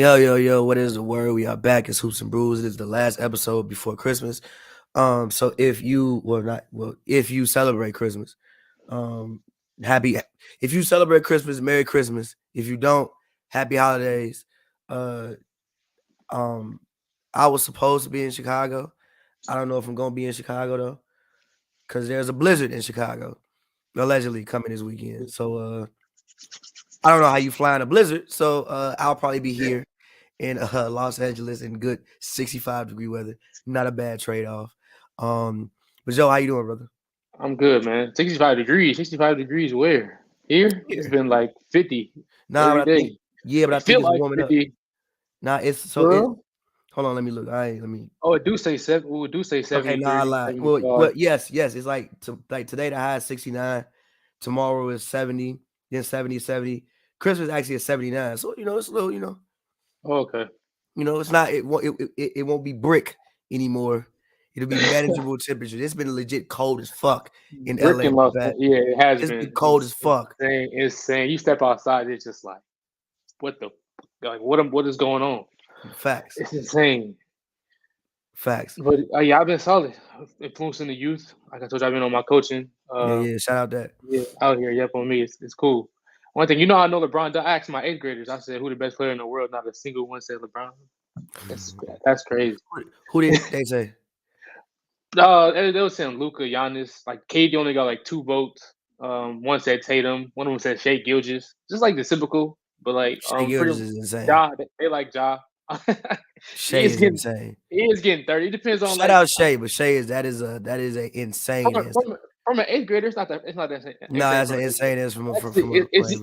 Yo, yo, yo, what is the word? We are back. It's Hoops and Brews. It is the last episode before Christmas. So if you celebrate Christmas, um, happy if you celebrate Christmas, Merry Christmas. If you don't, happy holidays. Uh um I was supposed to be in Chicago. I don't know if I'm gonna be in Chicago though, because there's a blizzard in Chicago, allegedly coming this weekend. So I don't know how you fly in a blizzard, so I'll probably be here in Los Angeles in good 65-degree weather. Not a bad trade-off. But Joe, how you doing, brother? I'm good, man. 65 degrees. 65 degrees where? Here? It's Here. been like 50 Nah, every but I think day. but I It think feel it's like warming up. 50. Nah, it's so it. Bro. Hold on, let me look. Let me. Oh, it do say seven. Ooh, it do say Okay, nah, I 73, lied. Well, 75. yes. It's like today the high is 69. Tomorrow is 70. Then 70, 70. Christmas actually is 79. So it's a little. Oh, okay. It's not. It won't be brick anymore. It'll be manageable temperature. It's been legit cold as fuck in LA. Bricking my yeah, it has It's been been. cold as It's fuck. insane. It's insane. You step outside, it's just what the what is going on? Facts. It's insane. Facts. But yeah, I've been solid. Influencing the youth. Like I told you, I've been on my coaching. Yeah. Shout out that. Yeah, out here. Yep, on me. It's cool. One thing, I know LeBron. I asked my eighth graders. I said, "Who the best player in the world?" Not a single one said LeBron. That's crazy. Who did they say? They were saying Luka, Giannis. Like KD only got like 2 votes. One said Tatum. One of them said Shea Gilgeous. Just like the typical, but like Shea pretty Gilgeous is insane. Ja. They like Ja. he Shea is is getting insane. he is getting 30. It depends on Shout like out Shea, but Shea is a insane answer. from an eighth grader. It's not that No, insane that's from an an eighth grader. insane answer Actually, from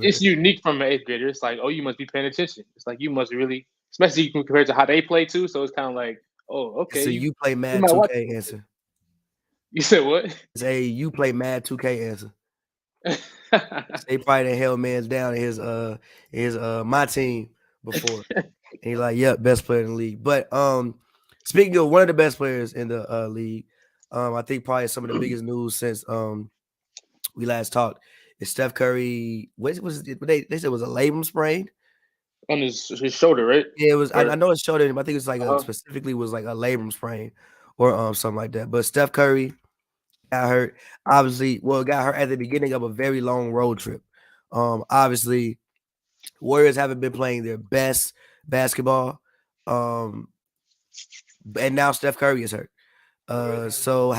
a it's unique from an eighth grader. It's like, oh, you must be paying attention. It's like you must really, especially compared to how they play too. So it's kind of like, oh, okay, It's a you play you Mad might watch. 2K answer. You said what? It's a you play Mad 2K answer. They probably done held man's down in his my team before. And he's like, yep, best player in the league. But speaking of one of the best players in the league, I think probably some of the biggest news since we last talked is Steph Curry. What was it? They said it was a labrum sprain. On his shoulder, right? Yeah, it was. I Or, know it showed him. I think it's like uh-huh. specifically was like a labrum sprain or something like that. But Steph Curry got hurt. Obviously, got hurt at the beginning of a very long road trip. Obviously, Warriors haven't been playing their best basketball. And now Steph Curry is hurt. So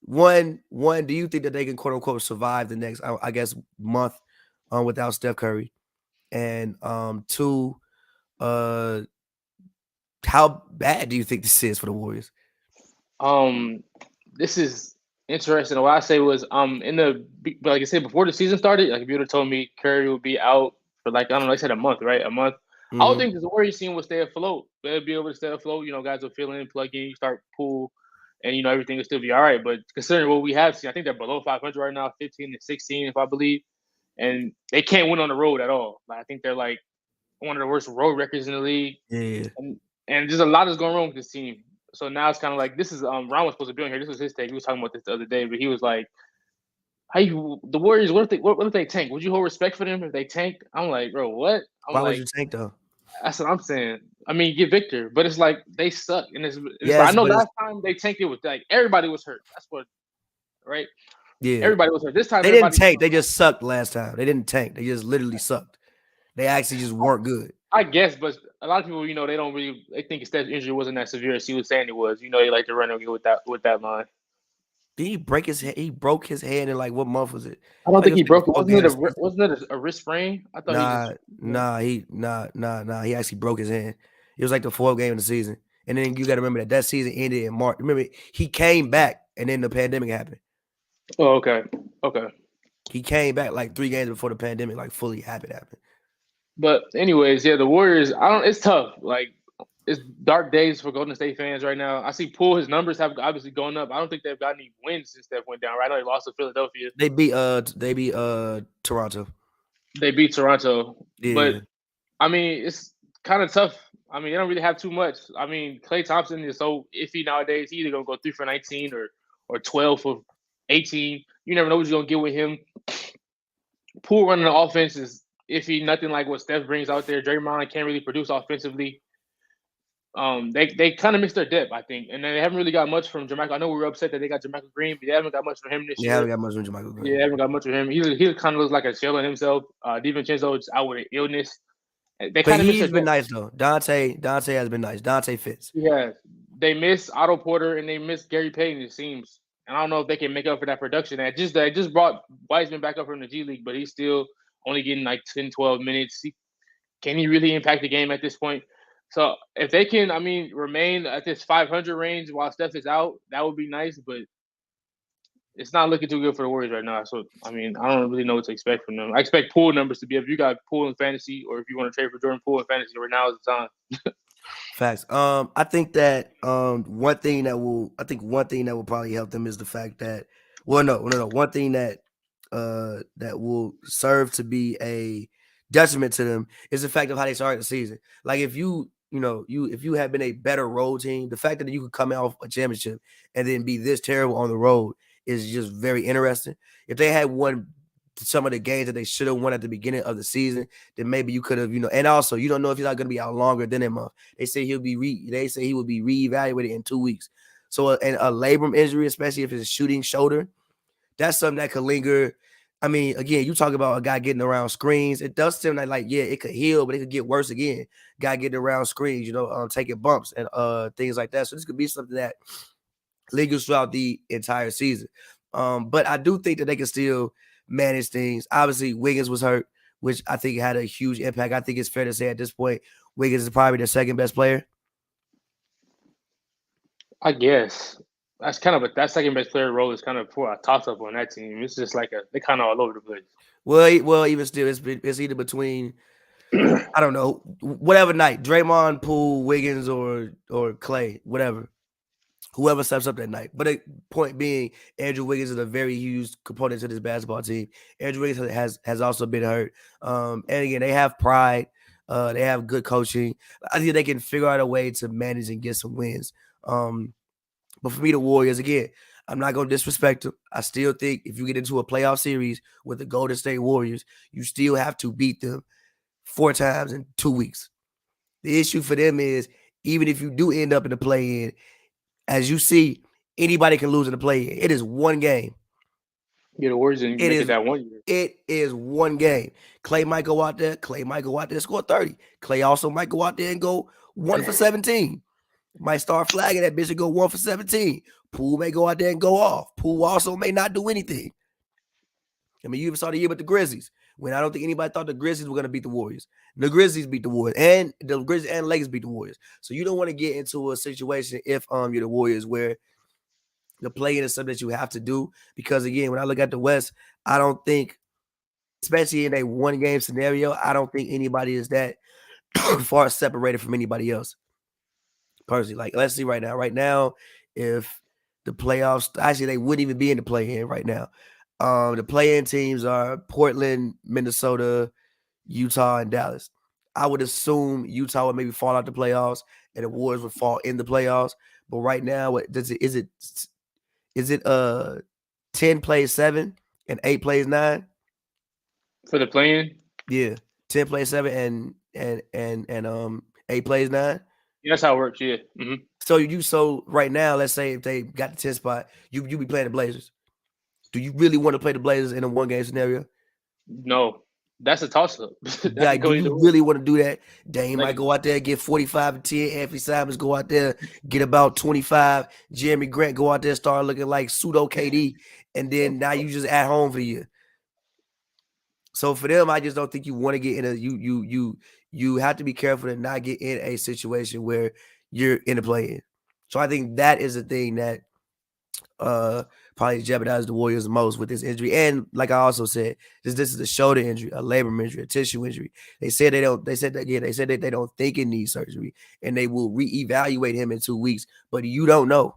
one do you think that they can quote unquote survive the next I guess month without Steph Curry? And two, how bad do you think this is for the Warriors? This is interesting. What I say was, like I said before the season started, like if you would have told me Curry would be out for like I don't know, they said a month, right? A month. I would think the Warriors team would stay afloat. They'll be able to stay afloat. Guys will fill in, plug in, you start pull, and everything will still be all right. But considering what we have seen, I think they're below 500 right now, 15 to 16, if I believe, and they can't win on the road at all. Like I think they're like one of the worst road records in the league, Yeah. and just a lot is going wrong with this team. So now it's kind of like this is Ron was supposed to be on here. This was his take. He was talking about this the other day, but he was like, "Hey, the Warriors, what if they tank? Would you hold respect for them if they tanked?" I'm like, bro, what? I'm Why would like, you tank though? that's what I'm saying. I mean, get Victor, but it's like they suck, and it's like I Yes, know but it's last time they tanked it was like everybody was hurt. That's what, right? yeah. Everybody was hurt. This time They didn't everybody. tank. They just sucked last time. They didn't tank. They just literally sucked. They actually just weren't good. I guess, but a lot of people, they don't really. They think Steph's injury wasn't as severe as he was saying it was. They like to run away with that line. Did he break his head? He broke his head in like what month was it? I don't I think think it was he like broke it. before game of the season. Wasn't it a wrist sprain? I thought he just. Nah. He actually broke his hand. It was like the fourth game of the season. And then you got to remember that season ended in March. Remember, he came back and then the pandemic happened. Oh, okay. He came back like 3 games before the pandemic like fully happened. But anyways, yeah, the Warriors. It's tough. Like it's dark days for Golden State fans right now. I see Poole. His numbers have obviously gone up. I don't think they've got any wins since Steph went down. Right now, they lost to Philadelphia. They beat Toronto. They beat Toronto, but Yeah. I mean, it's kind of tough. I mean, they don't really have too much. I mean, Klay Thompson is so iffy nowadays. He's either gonna go 3 for 19 or 12 for 18. You never know what you're gonna get with him. Poole running the offense is iffy. Nothing like what Steph brings out there. Draymond can't really produce offensively. They kind of missed their depth, I think, and then they haven't really got much from Jermichael. I know we were upset that they got Jermichael Green, but they haven't got much from him this They year. haven't got much from Jermichael Green. Yeah, they haven't got much from him. He kind of looks like a shell of himself. DiVincenzo is out with an illness. They But kind of missed their he's been depth. nice though. Dante has been nice. Dante fits. Yeah, they miss Otto Porter and they miss Gary Payton. It seems, and I don't know if they can make up for that production. They just brought Wiseman back up from the G League, but he's still only getting like 10, 12 minutes. Can he really impact the game at this point? So if they can, I mean, remain at this 500 range while Steph is out, that would be nice. But it's not looking too good for the Warriors right now. So I mean, I don't really know what to expect from them. I expect Poole numbers to be if you got Poole in fantasy, or if you want to trade for Jordan Poole in fantasy, right now is the time. Facts. I think that one thing that will probably help them is the fact that one thing that will serve to be a detriment to them is the fact of how they started the season. Like if you have been a better road team, the fact that you could come out a championship and then be this terrible on the road is just very interesting. If they had won some of the games that they should have won at the beginning of the season, then maybe you could have, and also you don't know if he's not going to be out longer than a month. They say he will be reevaluated in 2 weeks. So a labrum injury, especially if it's a shooting shoulder, that's something that could linger. I mean, again, you talk about a guy getting around screens. It does seem like yeah, it could heal, but it could get worse again. Guy getting around screens, taking bumps and things like that. So this could be something that lingers throughout the entire season. But I do think that they can still manage things. Obviously, Wiggins was hurt, which I think had a huge impact. I think it's fair to say at this point, Wiggins is probably the second best player. I guess that's kind of that second best player role is kind of for a toss up on that team. It's just like they kind of all over the place. Well, even still, it's either between I don't know, whatever night, Draymond, Poole, Wiggins, or Clay, whatever. Whoever steps up that night. But the point being, Andrew Wiggins is a very huge component to this basketball team. Andrew Wiggins has also been hurt. And again, they have pride. They have good coaching. I think they can figure out a way to manage and get some wins. But for me, the Warriors, again, I'm not going to disrespect them. I still think if you get into a playoff series with the Golden State Warriors, you still have to beat them 4 times in 2 weeks. The issue for them is even if you do end up in the play-in, as you see, anybody can lose in the play-in. It is one game. Yeah, the Warriors didn't make it that 1 year. It is one game. Clay might go out there. And score 30. Clay also might go out there and go 1 for 17. Might start flagging that bitch and go 1 for 17. Poole may go out there and go off. Poole also may not do anything. I mean, you even saw the year with the Grizzlies when I don't think anybody thought the Grizzlies were going to beat the Warriors. The Grizzlies beat the Warriors, and the Grizzlies and Lakers beat the Warriors. So you don't want to get into a situation if you're the Warriors where the play-in is something that you have to do. Because again, when I look at the West, I don't think, especially in a one-game scenario, I don't think anybody is that far separated from anybody else. Personally, like let's see right now. Right now, if the playoffs, actually they wouldn't even be in the play-in right now. The play-in teams are Portland, Minnesota, Utah, and Dallas. I would assume Utah would maybe fall out the playoffs and the Warriors would fall in the playoffs. But right now, is it 10 plays 7 and 8 plays 9? For the play-in? Yeah. 10 plays 7 and 8 plays 9. Yeah, that's how it works, yeah. Mm-hmm. So right now, let's say if they got the 10 spot, you be playing the Blazers. Do you really want to play the Blazers in a one-game scenario? No. That's a toss-up. Like, do you really want to do that? Dame might go out there and get 45 and 10. Anthony Simons go out there, get about 25. Jeremy Grant go out there, start looking like pseudo KD. And then now you just at home for the year. So for them, I just don't think you want to get in you have to be careful to not get in a situation where you're in a play-in. So I think that is the thing that probably jeopardized the Warriors the most with this injury. And like I also said, this is a shoulder injury, a labrum injury, a tissue injury. They said that they don't think it needs surgery and they will reevaluate him in 2 weeks, but you don't know.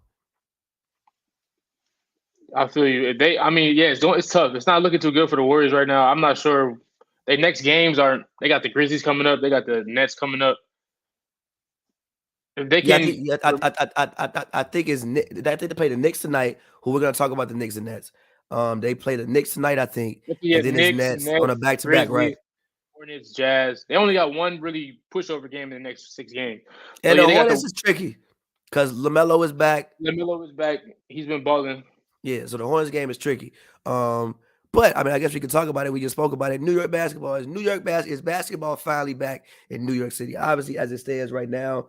I feel you. It's tough. It's not looking too good for the Warriors right now. I'm not sure. Their next games they got the Grizzlies coming up. They got the Nets coming up. If they can, I think they play the Knicks tonight. Who we're gonna talk about the Knicks and Nets. They play the Knicks tonight, I think. Yeah, and then Knicks, Nets on a back-to-back, right? Hornets, Jazz. They only got one really pushover game in the next 6 games. So And yeah, the they got Hornets is tricky because LaMelo is back. LaMelo is back. He's been balling. Yeah, so the Hornets game is tricky. But I mean, I guess we can talk about it. We just spoke about it. New York basketball is basketball finally back in New York City. Obviously, as it stands right now,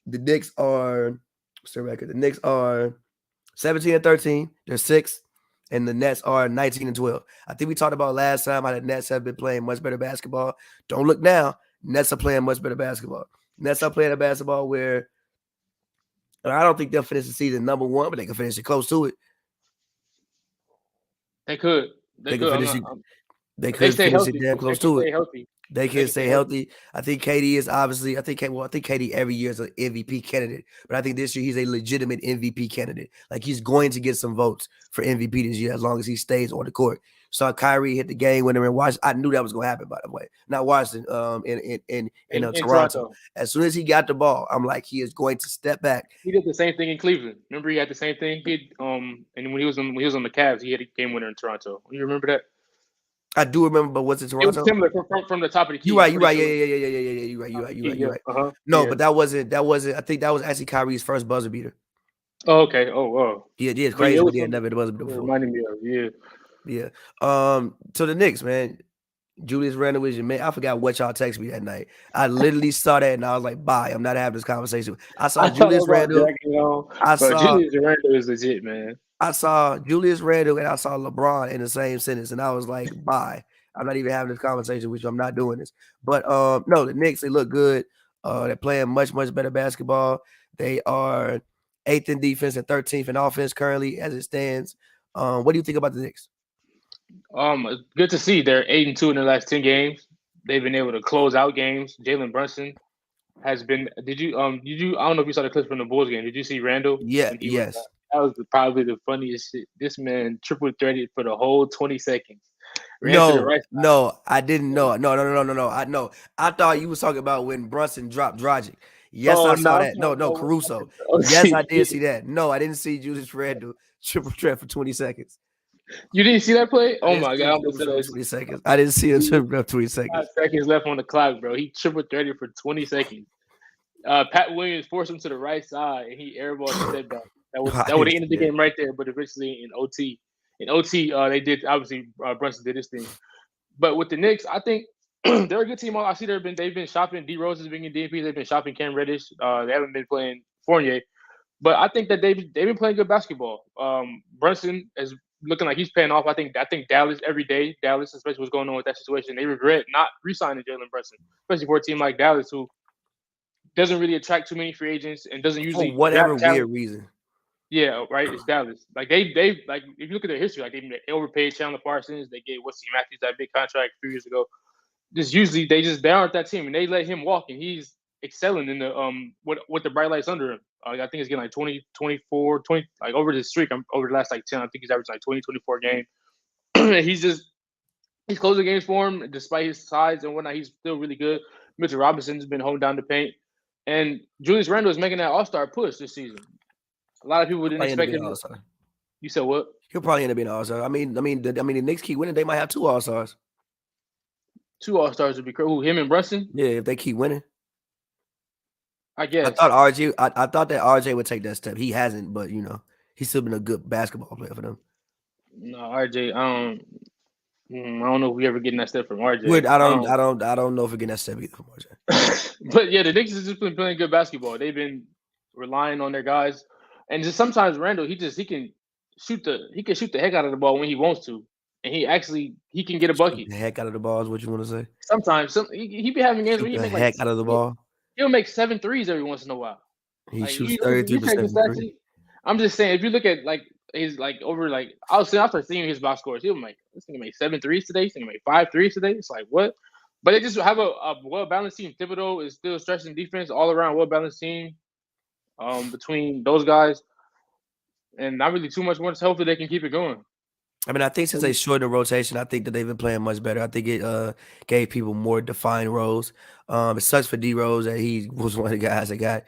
the Knicks are what's their record? The Knicks are 17-13. They're 6th. And the Nets are 19-12. I think we talked about last time how the Nets have been playing much better basketball. Don't look now. Nets are playing much better basketball. Nets are playing a basketball where I don't think they'll finish the season number 1, but they can finish it close to it. They could. They could finish it. They They could stay finish healthy. it damn close to it. Healthy. They can stay healthy. I think KD is obviously. I think KD every year is an MVP candidate, but I think this year he's a legitimate MVP candidate. Like he's going to get some votes for MVP this year as long as he stays on the court. Saw Kyrie hit the game winner in Washington. I knew that was going to happen. By the way, not Washington. In Toronto. As soon as he got the ball, I'm like, he is going to step back. He did the same thing in Cleveland. Remember, he had the same thing. He and when he was on the Cavs, he had a game winner in Toronto. You remember that? I do remember, but was it Toronto? It was similar from the top of the key. You're right. Yeah. You're right. Uh-huh. No, but that wasn't. I think that was actually Kyrie's first buzzer beater. Oh, okay. Oh, wow. Yeah, it's crazy. But he had never buzzer beater before. Reminding me of, yeah. So the Knicks, man. Julius Randle was your man. I forgot what y'all texted me that night. I literally saw that and I was like, bye. I'm not having this conversation. I saw Julius Randle. Julius Randle is legit, man. I saw Julius Randle and I saw LeBron in the same sentence, and I was like, bye. I'm not even having this conversation with you. I'm not doing this. But no, the Knicks, they look good. They're playing much, much better basketball. They are 8th in defense and 13th in offense currently as it stands. What do you think about the Knicks? Good to see. They're 8-2 in the last 10 games. They've been able to close out games. Jalen Brunson has been. Did you? I don't know if you saw the clip from the Bulls game. Did you see Randle? Yeah. Yes. That was probably the funniest shit. This man triple threaded for the whole 20 seconds. No, I didn't know. No. I thought you was talking about when Brunson dropped Dragic. Yes, I saw that. No, Caruso. Yes, I did see that. No, I didn't see Julius Randle triple threat for 20 seconds. You didn't see that play? Oh my god! 20 seconds. I didn't see him triple threat 20 seconds. 5 seconds left on the clock, bro. He triple threaded for 20 seconds. Pat Williams forced him to the right side, and he airballed the step back. That would have ended the game right there, but eventually in OT. They did obviously Brunson did his thing. But with the Knicks, I think they're a good team. I see they've been shopping. D Rose has been getting DNP. They've been shopping Cam Reddish. They haven't been playing Fournier, but I think that they've been playing good basketball. Brunson is looking like he's paying off. I think Dallas every day. Dallas, especially what's going on with that situation, they regret not re-signing Jalen Brunson, especially for a team like Dallas who doesn't really attract too many free agents and doesn't usually for whatever weird reason. Yeah, right. It's Dallas. Like they like if you look at their history, like they overpaid Chandler Parsons. They gave Wesley Matthews that big contract a few years ago. Just usually they aren't that team, and they let him walk, and he's excelling in the with the bright lights under him. I think he's getting like 20, 24, 20 like over the streak. Over the last like 10. I think he's averaging like 20, 24 game. He's closing games for him despite his size and whatnot. He's still really good. Mitchell Robinson's been holding down the paint, and Julius Randle is making that All-Star push this season. A lot of people didn't expect him. You said what? He'll probably end up being an All-Star. I mean, the Knicks keep winning. They might have 2 All-Stars. 2 All-Stars would be cool. Him and Brunson? Yeah, if they keep winning. I guess. I thought that RJ would take that step. He hasn't, but he's still been a good basketball player for them. No, RJ, I don't know if we ever getting that step from RJ. I don't know if we're getting that step either from RJ. But yeah, the Knicks has just been playing good basketball. They've been relying on their guys. And just sometimes Randle, he can shoot the heck out of the ball when he wants to, and he can get a bucket. The heck out of the ball is what you want to say. Sometimes he be having games where he make the heck out of the ball. He'll make 7 threes every once in a while. He shoots 33%. I'm just saying, if you look at like his over after seeing his box scores, he'll make this thing make 7 threes today. He's gonna make 5 threes today. It's like what? But they just have a well balanced team. Thibodeau is still stretching defense, all around well balanced team. Between those guys, and not really too much more. Hopefully, they can keep it going. I mean, I think since they shortened the rotation, I think that they've been playing much better. I think it gave people more defined roles. It sucks for D Rose that he was one of the guys that got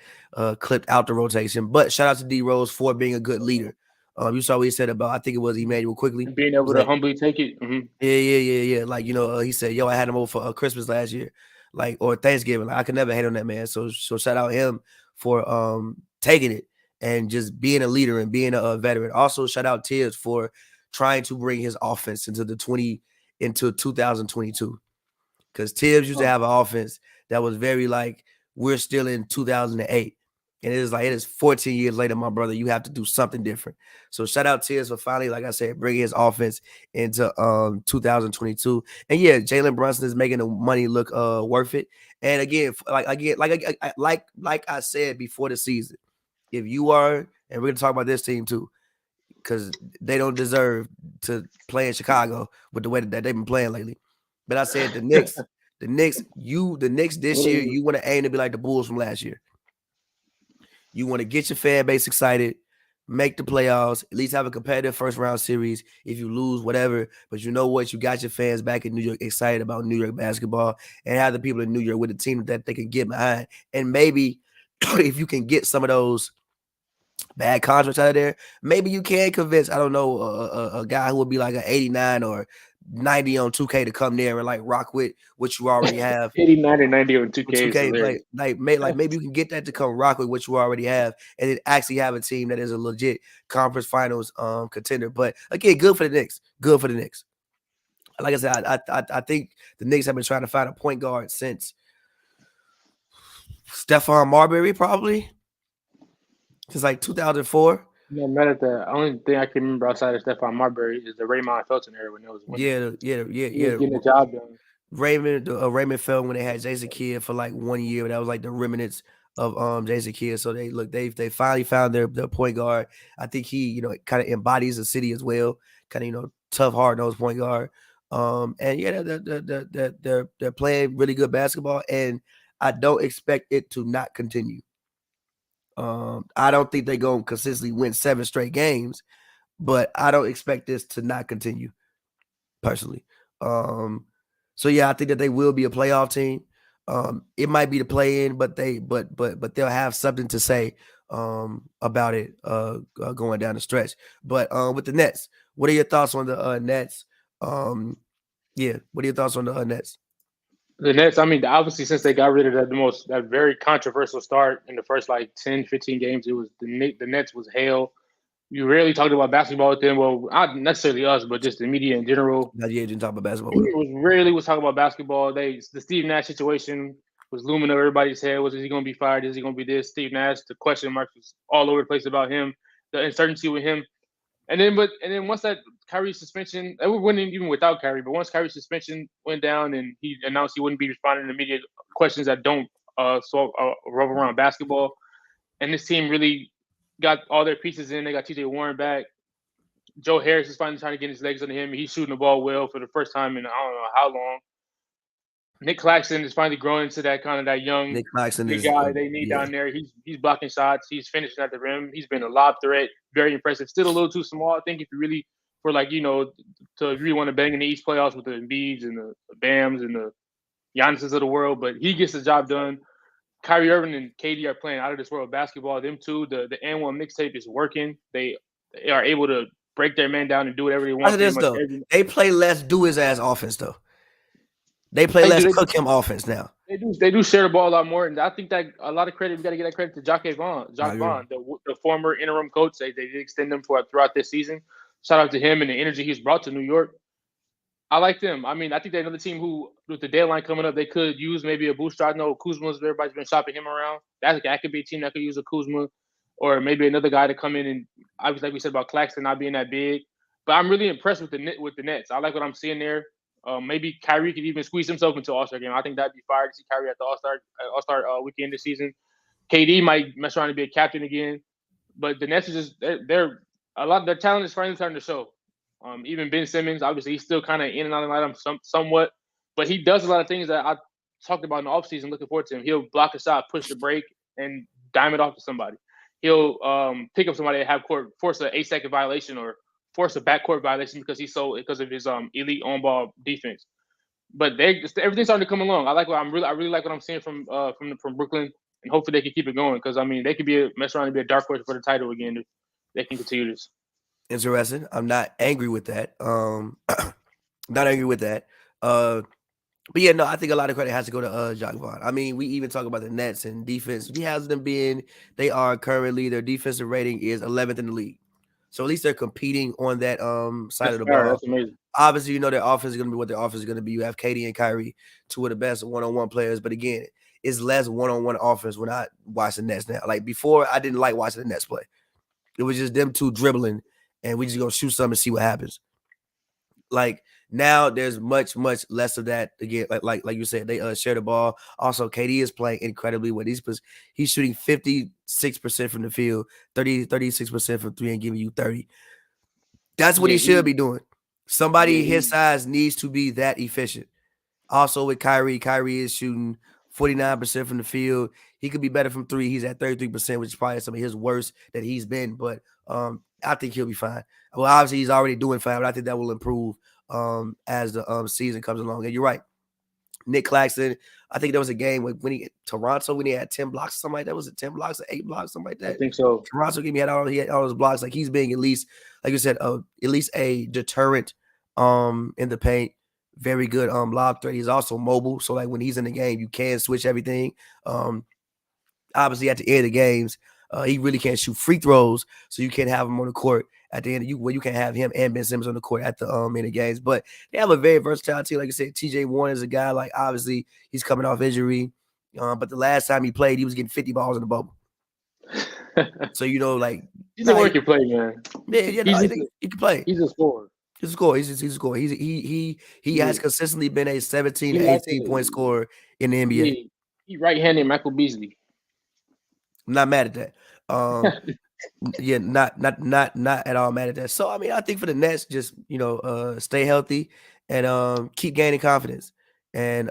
clipped out the rotation. But shout out to D Rose for being a good leader. You saw what he said about, I think it was Emmanuel Quickly. Being He able was to like, humbly take it. Mm-hmm. yeah. Like, he said, yo, I had him over for Christmas last year, like, or Thanksgiving. Like, I could never hate on that man. So shout out him for taking it and just being a leader and being a veteran. Also, shout out Tibbs for trying to bring his offense into 2022. Because Tibbs used to have an offense that was very like, we're still in 2008. And it is 14 years later, my brother, you have to do something different. So shout out Tibbs for finally, like I said, bringing his offense into 2022. And yeah, Jalen Brunson is making the money look worth it. And again, like I said before the season, if you are, and we're gonna talk about this team too, because they don't deserve to play in Chicago with the way that they've been playing lately. But I said the Knicks this year, you want to aim to be like the Bulls from last year. You want to get your fan base excited, make the playoffs, at least have a competitive first round series. If you lose, whatever. But you know what? You got your fans back in New York excited about New York basketball and have the people in New York with a team that they can get behind. And maybe if you can get some of those bad contracts out of there, maybe you can convince, I don't know, a guy who would be like an 89 or 90 on 2K to come there and like rock with what you already have. 89 and 90 on 2K is 2K, hilarious. maybe you can get that to come rock with what you already have, and then actually have a team that is a legit conference finals contender. But again, good for the Knicks. Good for the Knicks. Like I said, I think the Knicks have been trying to find a point guard since Stephon Marbury, probably since like 2004. No matter the only thing I can remember outside of Stephon Marbury is the Raymond Felton era when it was winning. Yeah. He was getting the job done. Raymond fell when they had Jason Kidd for like 1 year, but that was like the remnants of Jason Kidd. So they finally found their point guard. I think he kind of embodies the city as well. Kind of tough, hard nosed point guard. And yeah, they're playing really good basketball, and I don't expect it to not continue. I don't think they're gonna consistently win 7 straight games, but I don't expect this to not continue personally. So yeah, I think that they will be a playoff team. It might be the play in, but they'll have something to say about it going down the stretch. But with the Nets, what are your thoughts on the Nets? Yeah, what are your thoughts on the Nets? The Nets, I mean, obviously, since they got rid of that very controversial start in the first like 10, 15 games, it was the Nets was hell. You rarely talked about basketball with them. Well, not necessarily us, but just the media in general. Not yet, didn't talk about basketball with them. Rarely was talking about basketball. The Steve Nash situation was looming over everybody's head. Is he going to be fired? Is he going to be this? Steve Nash, the question marks was all over the place about him. The uncertainty with him. And then once that Kyrie suspension, they were winning even without Kyrie. But once Kyrie's suspension went down and he announced he wouldn't be responding to media questions that don't revolve around basketball, and this team really got all their pieces in. They got T.J. Warren back. Joe Harris is finally trying to get his legs under him. He's shooting the ball well for the first time in I don't know how long. Nick Claxton is finally growing into that young Nick Claxton big guy they need down there. He's blocking shots. He's finishing at the rim. He's been a lob threat. Very impressive. Still a little too small. I think if you really if you want to bang in the East playoffs with the Embiids and the Bams and the Giannis's of the world, but he gets the job done. Kyrie Irving and KD are playing out of this world basketball. Them two, the N1 mixtape is working. They are able to break their man down and do whatever they want. They play less do his ass offense though. They play less cook him offense now. They do share the ball a lot more, and I think that a lot of credit, we got to give that credit to Jacques Vaughn, the former interim coach. They did extend him throughout this season. Shout out to him and the energy he's brought to New York. I like them. I mean, I think they're another team who, with the deadline coming up, they could use maybe a booster. I know Kuzma's, everybody's been shopping him around. That could be a team that could use a Kuzma, or maybe another guy to come in and, obviously, like we said about Claxton not being that big. But I'm really impressed with the Nets. I like what I'm seeing there. Maybe Kyrie could even squeeze himself into All-Star game. I think that'd be fire to see Kyrie at the All-Star weekend this season. KD might mess around and be a captain again, but the Nets are just they're a lot. Their talent is finally starting to show. Even Ben Simmons, obviously, he's still kind of in and out of the lineup somewhat, but he does a lot of things that I talked about in the offseason. Looking forward to him. He'll block a shot, push the break, and dime it off to somebody. He'll pick up somebody that force an 8-second violation or force a backcourt violation because of his elite on-ball defense. But everything's starting to come along. I really like what I'm seeing from Brooklyn, and hopefully they can keep it going because I mean they could mess around and be a dark horse for the title again if they can continue this. Interesting. I'm not angry with that. Not angry with that. But yeah, no, I think a lot of credit has to go to Jacques Vaughn. I mean, we even talk about the Nets and defense. He has them being they are currently their defensive rating is 11th in the league. So at least they're competing on that side That's of the fair. ball. That's amazing. Obviously, you know their offense is going to be what their offense is going to be. You have Katie and Kyrie, two of the best one-on-one players. But again, it's less one-on-one offense when I watch the Nets now. Like before, I didn't like watching the Nets play. It was just them two dribbling, and we just gonna shoot something and see what happens. Like now, there's much less of that. Again, like you said, they share the ball. Also, KD is playing incredibly well. He's shooting 56% from the field, 36% from three, and giving you 30. That's what Yeah, he should be doing. yeah, Somebody his size needs to be that efficient. Also with Kyrie is shooting 49% from the field. He could be better from three. He's at 33%, which is probably some of his worst that he's been. But I think he'll be fine. Well, obviously he's already doing fine, but I think that will improve as the season comes along. And you're right. Nick Claxton, I think there was a game when he Toronto when he had 10 blocks, something like that. Was it 10 blocks or 8 blocks, something like I that? think so. Toronto game, he had all those blocks. Like he's being at least, like you said, at least a deterrent in the paint. Very good lob threat. He's also mobile. So like when he's in the game, you can switch everything. Obviously at the end of the games, he really can't shoot free throws, so you can't have him on the court at the end. You can't have him and Ben Simmons on the court at the end of games. But they have a very versatile team. Like I said, TJ Warren is a guy. Like obviously he's coming off injury, but the last time he played, he was getting 50 balls in the bubble. So you know, like he's a working play, man. Yeah, no, he can play. He's a scorer. He's a scorer. He's a scorer. He has consistently been a 17 to 18 point scorer in the NBA. He right-handed Michael Beasley. I'm not mad at that. Yeah, not at all mad at that. So I mean, I think for the Nets, just stay healthy and keep gaining confidence and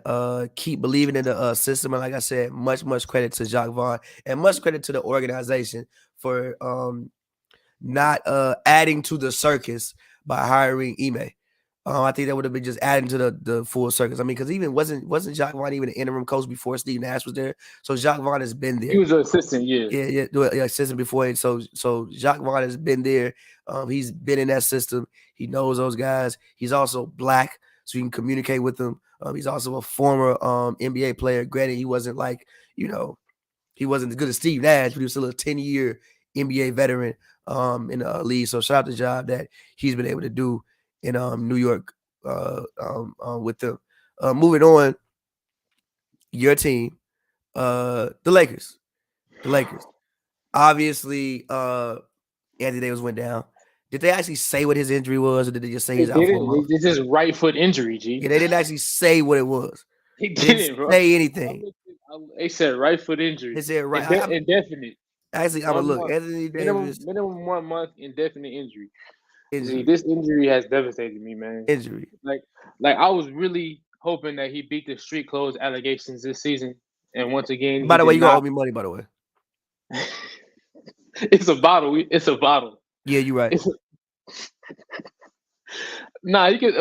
keep believing in the system. And like I said, much credit to Jacques Vaughn and much credit to the organization for not adding to the circus by hiring Ime. I think that would have been just adding to the full circus. I mean, because even wasn't Jacques Vaughn even an interim coach before Steve Nash was there? So Jacques Vaughn has been there. He was an assistant, yeah, assistant before. So Jacques Vaughn has been there. He's been in that system. He knows those guys. He's also black, so you can communicate with them. He's also a former NBA player. Granted, he wasn't he wasn't as good as Steve Nash, but he was still a 10-year NBA veteran in the league. So shout out to job that he's been able to do in New York with them. Moving on, your team, the Lakers. The Lakers. Obviously, Anthony Davis went down. Did they actually say what his injury was, or did they just say he's out for a month? This is right foot injury, G. Yeah, they didn't actually say what it was. They didn't say anything. They said right foot injury. They said right. Indefinite. Actually, I'm gonna look. Anthony Davis. Minimum 1 month, indefinite injury. See, this injury has devastated me, man. Injury. Like I was really hoping that he beat the street clothes allegations this season. And once again, by the way, you gonna owe me money, by the way. It's a bottle. It's a bottle. Yeah, you're right. Nah, you can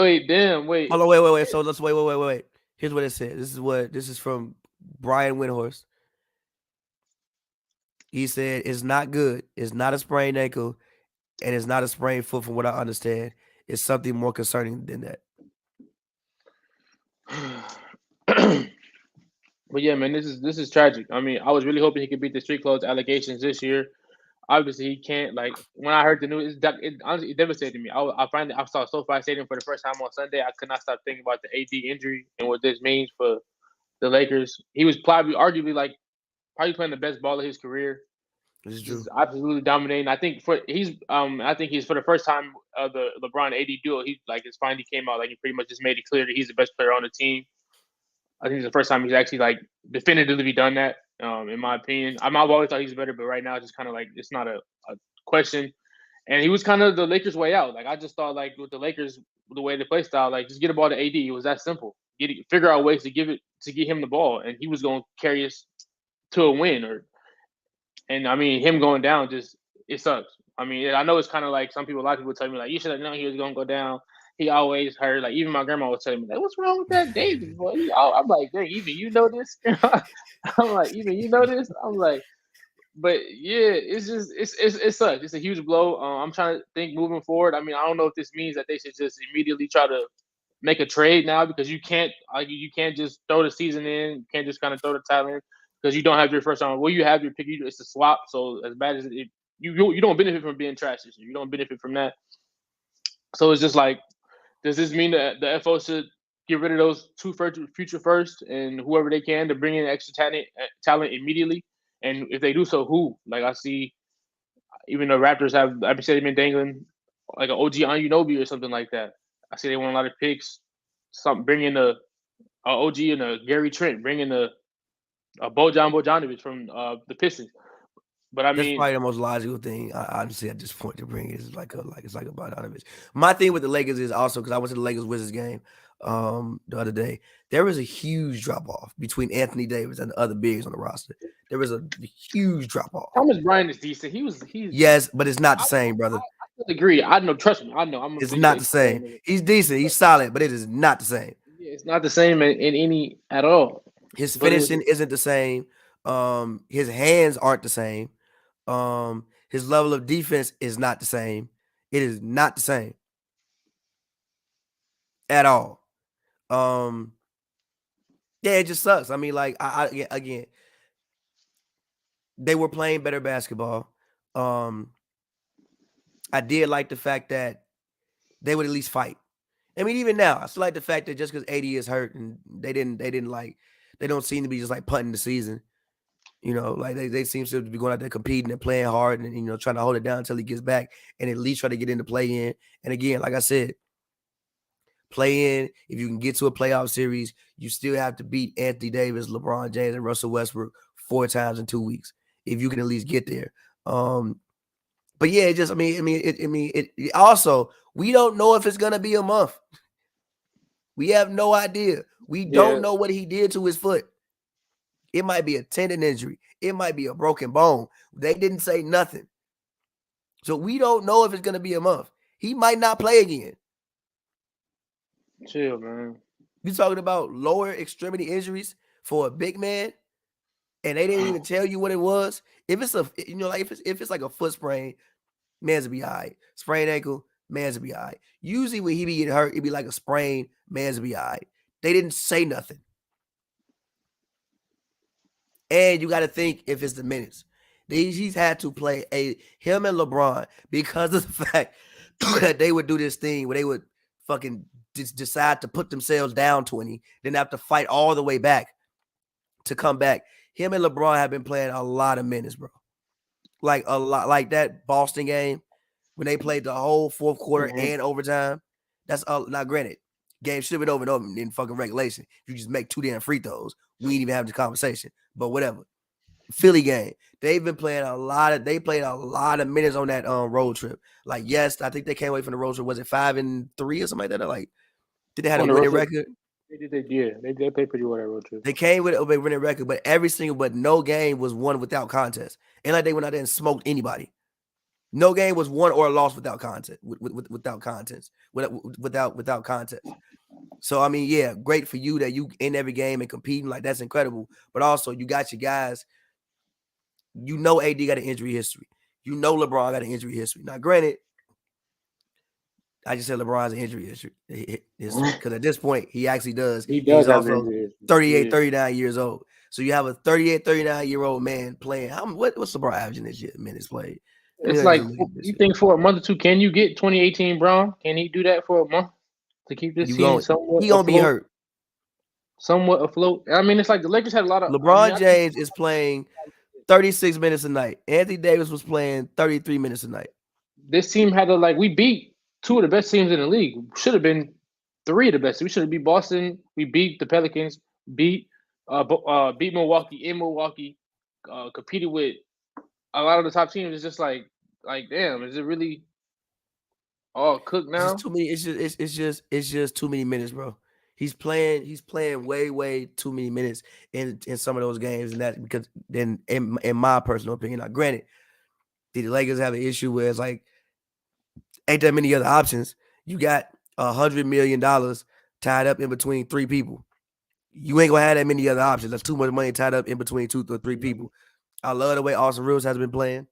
wait. Hold on, wait. So let's wait. Here's what it said. This is from Brian Windhorst. He said it's not good. It's not a sprained ankle, and it's not a sprained foot, from what I understand. It's something more concerning than that. But yeah, man, this is tragic. I mean, I was really hoping he could beat the street clothes allegations this year. Obviously, he can't. Like when I heard the news, it honestly devastated me. I saw SoFi Stadium for the first time on Sunday. I could not stop thinking about the AD injury and what this means for the Lakers. He was probably playing the best ball of his career. This is true. He's absolutely dominating. I think he's for the first time the LeBron AD duo. His finally came out. Like he pretty much just made it clear that he's the best player on the team. I think it's the first time he's actually definitively done that. In my opinion, I've always thought he's better, but right now it's just kind of it's not a question. And he was kind of the Lakers' way out. Like I just thought, with the Lakers, the way they play style, just get the ball to AD. It was that simple. Figure out ways to get him the ball, and he was going to carry us to a win. And I mean, him going down it sucks. I mean, I know it's kind of a lot of people tell me you should have known he was going to go down. He always hurt. Even my grandma was telling me what's wrong with that Davis boy? I'm like, dang, even you know this? I'm like, even you know this? I'm like, But yeah, it's just it sucks. It's a huge blow. I'm trying to think moving forward. I mean, I don't know if this means that they should just immediately try to make a trade now because you can't you can't just throw the season in. You can't just kind of throw the title in because you don't have your first round. Well, you have your pick. It's a swap. So as bad as it, you don't benefit from being trash this year. You don't benefit from that. So it's just like, does this mean that the FO should get rid of those two future first and whoever they can to bring in extra talent immediately? And if they do so, who? Like I see, even the Raptors have, I said they've been dangling like an OG Anunoby or something like that. I see they want a lot of picks. Something bringing a OG and a Gary Trent, bringing a Bojan Bojanovic from the Pistons. But I That's mean, probably the most logical thing, honestly, at this point to bring is it's like a Bogdanovich. My thing with the Lakers is also because I went to the Lakers Wizards game the other day. There was a huge drop off between Anthony Davis and the other bigs on the roster. There was a huge drop off. Thomas Bryant is decent. He's Yes, but it's not the same, brother. I agree. I know. Trust me. I know. I'm a It's big not the Lakers same. fan. He's decent. He's solid, but it is not the same. Yeah, it's not the same in any at all. His But finishing isn't the same. His hands aren't the same. His level of defense is not the same. It is not the same at all. Yeah, it just sucks. I mean, like again, they were playing better basketball. I did like the fact that they would at least fight. I mean, even now, I still like the fact that just because AD is hurt and they don't seem to be just like punting the season. You know, like they seem to be going out there competing and playing hard and trying to hold it down until he gets back and at least try to get in the play in. And again, like I said, play in, if you can get to a playoff series, you still have to beat Anthony Davis, LeBron James, and Russell Westbrook 4 times in 2 weeks if you can at least get there. But yeah, it just it also, we don't know if it's gonna be a month. We have no idea. We don't know what he did to his foot. It might be a tendon injury. It might be a broken bone. They didn't say nothing. So we don't know if it's gonna be a month. He might not play again. Chill, man. You talking about lower extremity injuries for a big man, and they didn't even tell you what it was. If it's if it's like a foot sprain, man's will be all right. Sprained ankle, man's will be all right. Usually when he be getting hurt, it'd be like a sprain, man's will be all right. They didn't say nothing. And you got to think if it's the minutes. He's had to play him and LeBron because of the fact that they would do this thing where they would fucking decide to put themselves down 20, then have to fight all the way back to come back. Him and LeBron have been playing a lot of minutes, bro. Like a lot, like that Boston game when they played the whole fourth quarter and overtime. That's now granted, game should have been over and over in fucking regulation. You just make 2 damn free throws. We ain't even have the conversation. But whatever. Philly game. They've been playing they played a lot of minutes on that road trip. Like, yes, I think they came away from the road trip. Was it 5-3 or something like that? Like, did they have a winning record? They played pretty well that road trip. They came with a winning record, but no game was won without contest. And like they went out there and smoked anybody. No game was won or lost without contest. Without contest. Without contest. So I mean, yeah, great for you that you in every game and competing. Like, that's incredible. But also, you got your guys. You know, AD got an injury history. You know, LeBron got an injury history. Now, granted, I just said LeBron's an injury history because at this point, he actually does. He's also 38, 39 years old. So you have a 38, 39-year-old man playing. What's LeBron averaging this year? Minutes played. It's like, you think for a month or two, can you get 2018 Brown? Can he do that for a month to keep this team somewhat? He gonna be hurt. Somewhat afloat. I mean, it's like the Lakers had a lot of. LeBron James is playing 36 minutes a night. Anthony Davis was playing 33 minutes a night. This team had to, like, we beat 2 of the best teams in the league. Should have been 3 of the best. We should have beat Boston. We beat the Pelicans. Beat Milwaukee in Milwaukee. Competed with a lot of the top teams. It's just like damn, is it really all cooked now? It's just too many minutes, bro. He's playing way too many minutes in some of those games, and that because then in my personal opinion, now granted, the Lakers have an issue where it's like ain't that many other options. You got $100 million tied up in between 3 people. You ain't gonna have that many other options. That's too much money tied up in between 2 or 3 people. I love the way Austin Reeves has been playing.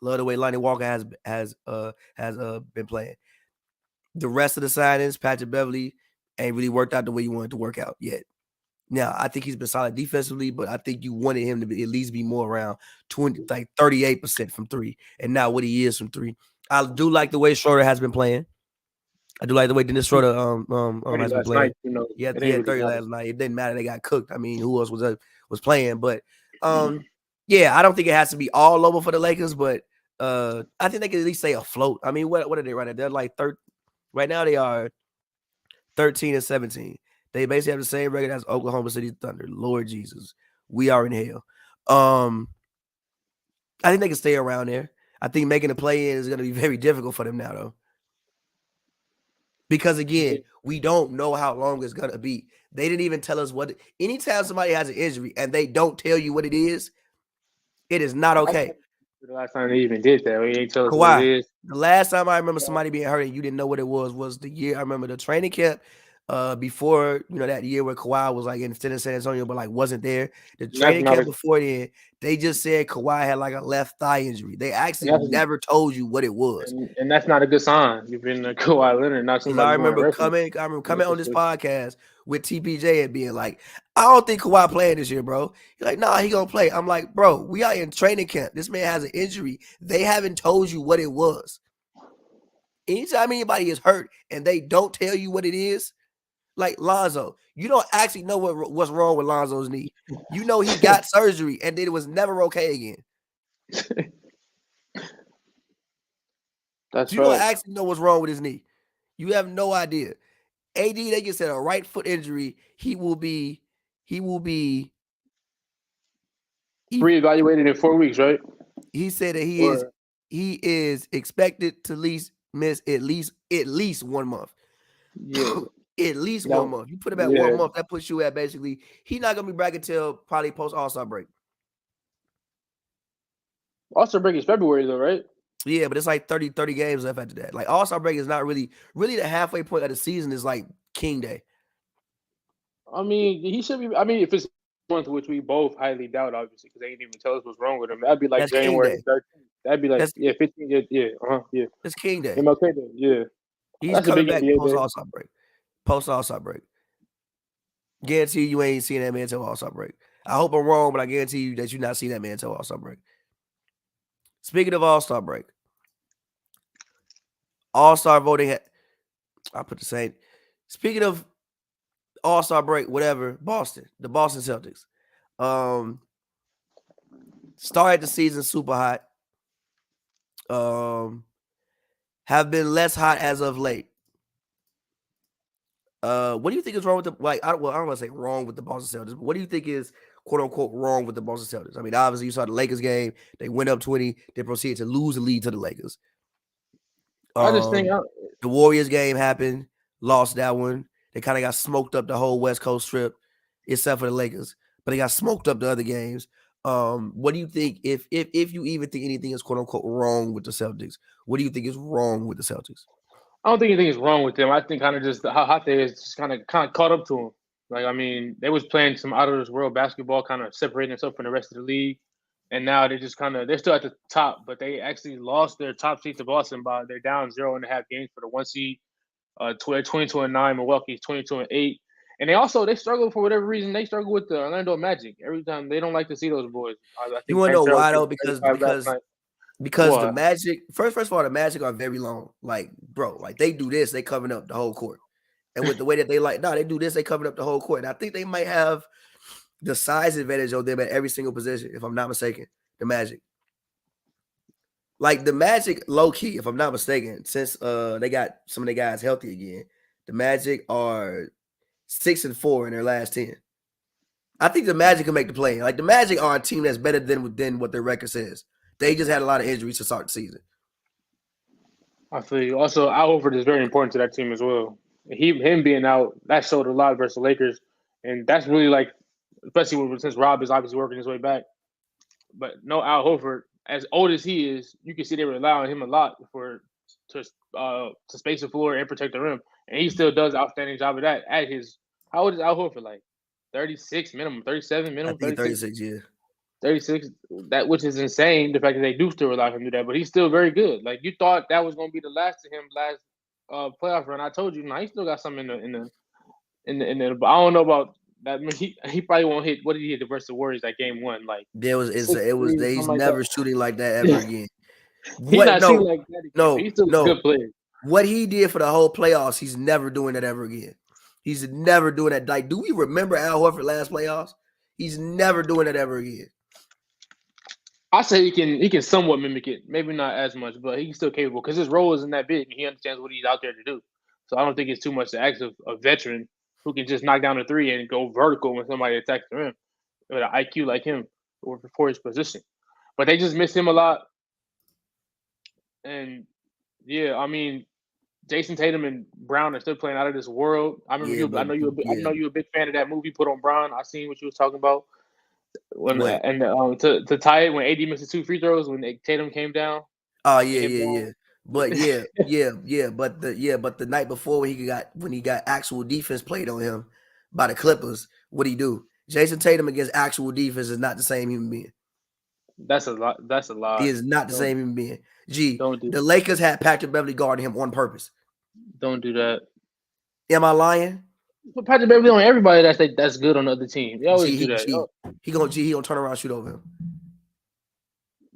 Love the way Lonnie Walker has been playing. The rest of the signings, Patrick Beverly, ain't really worked out the way you wanted to work out yet. Now, I think he's been solid defensively, but I think you wanted him to at least be more around 38% from three, and not what he is from three. I do like the way Schroeder has been playing. I do like the way Dennis Schroeder 30 has been last playing. night, you know, He had it ain't really 30 matter. last night. It didn't matter. They got cooked. I mean, who else was playing? But yeah, I don't think it has to be all over for the Lakers, but I think they can at least stay afloat. I mean, what are they right now? They're like right now they are 13 and 17. They basically have the same record as Oklahoma City Thunder. Lord Jesus, we are in hell. I think they can stay around there. I think making a play in is going to be very difficult for them now, though. Because again, we don't know how long it's going to be. They didn't even tell us what. Anytime somebody has an injury and they don't tell you what it is not okay. The last time they even did that, they ain't tell us what Kawhi, it is. the last time I remember somebody being hurt and you didn't know what it was the year. I remember the training camp before, that year where Kawhi was like in San Antonio, but like wasn't there. The training camp before then, they just said Kawhi had like a left thigh injury. They actually never told you what it was. And that's not a good sign. You've been Kawhi Leonard, not somebody. I remember coming on this podcast with TPJ and being like, I don't think Kawhi playing this year, bro. He's like, nah, he gonna play. I'm like, bro, we are in training camp. This man has an injury. They haven't told you what it was. Anytime anybody is hurt and they don't tell you what it is, like Lonzo, you don't actually know what's wrong with Lonzo's knee. You know he got surgery and then it was never okay again. That's you don't actually know what's wrong with his knee. You have no idea. AD, they just said a right foot injury. He will be reevaluated in 4 weeks, right? He said that he is expected to miss at least 1 month. Yeah. At least 1 month. You put him at 1 month, that puts you at basically he's not gonna be back until probably post All-Star break. All-Star break is February though, right? Yeah, but it's like 30 games left after that. Like All-Star break is not really the halfway point of the season is like King Day. I mean, he should be. I mean, if it's month, which we both highly doubt, obviously, because they didn't even tell us what's wrong with him. That'd be like January 13th. That'd be like 15. Yeah. It's King Day. MLK Day. Yeah. He's coming back post All-Star break. Post All-Star break. Guarantee you ain't seen that man until All-Star break. I hope I'm wrong, but I guarantee you that you're not seeing that man until All-Star break. Speaking of All-Star break, All-Star voting. I put the same. Speaking of All-Star break, whatever, the Boston Celtics. Started the season super hot. Have been less hot as of late. What do you think is wrong with I don't want to say wrong with the Boston Celtics, but what do you think is quote unquote wrong with the Boston Celtics? I mean, obviously you saw the Lakers game. They went up 20. They proceeded to lose the lead to the Lakers. I just think the Warriors game happened, lost that one. They kind of got smoked up the whole West Coast trip, except for the Lakers. But they got smoked up the other games. What do you think if you even think anything is quote unquote wrong with the Celtics? What do you think is wrong with the Celtics? I don't think anything is wrong with them. I think kind of just how hot they is just kind of caught up to them. Like, I mean, they was playing some out of this world basketball, kind of separating themselves from the rest of the league. And now they just they're still at the top, but they actually lost their top seed to Boston they're down 0.5 games for the 1 seed. 22-9, Milwaukee's 22-8. And they struggle for whatever reason. They struggle with the Orlando Magic every time. They don't like to see those boys. I think you want to know why though? Because the Magic, first of all, the Magic are very long. Like, bro, like they do this, they covering up the whole court. And with the way that they do this, they covering up the whole court. And I think they might have the size advantage on them at every single position, if I'm not mistaken. The Magic. Like the Magic, low key, if I'm not mistaken, since they got some of the guys healthy again, the Magic are 6-4 in their last 10. I think the Magic can make the play. Like the Magic are a team that's better than what their record says. They just had a lot of injuries to start the season. I feel you. Also, Al Horford is very important to that team as well. Him being out, that showed a lot versus the Lakers, and that's really like, especially since Rob is obviously working his way back. But no Al Horford, as old as he is, you can see they rely on him a lot to space the floor and protect the rim, and he still does an outstanding job of that. At his, how old is Al Horford? Like 36 minimum, 37 minimum, I think 36. Yeah. 36, that which is insane. The fact that they do still allow him to do that, but he's still very good. Like you thought that was going to be the last of him last playoff run. I told you, he still got something in the. But I don't know about that. I mean, he probably won't hit. What did he hit the versus the Warriors that game one? Like He's like never that. shooting like that ever again. He's not shooting No, like that again. no, But he's still a no. good player. What he did for the whole playoffs, he's never doing that ever again. He's never doing that. Like, do we remember Al Horford last playoffs? He's never doing that ever again. I say he can somewhat mimic it, maybe not as much, but he's still capable because his role isn't that big. And he understands what he's out there to do. So I don't think it's too much to ask of a veteran who can just knock down a three and go vertical when somebody attacks the rim with an IQ like him or for his position. But they just miss him a lot. And yeah, I mean, Jason Tatum and Brown are still playing out of this world. I remember I know you're a big fan of that movie Put on Brown. I seen what you was talking about. When What? and to tie it when AD missed the 2 free throws when Tatum came down. Oh yeah. But But the night before when he got actual defense played on him by the Clippers, what'd he do? Jason Tatum against actual defense is not the same human being. That's a lot. That's a lot. He is not the same human being. The Lakers had Patrick Beverley guarding him on purpose. Don't do that. Am I lying? But Patrick Beverley on everybody that's good on the other team. They always do that. He gonna turn around and shoot over him.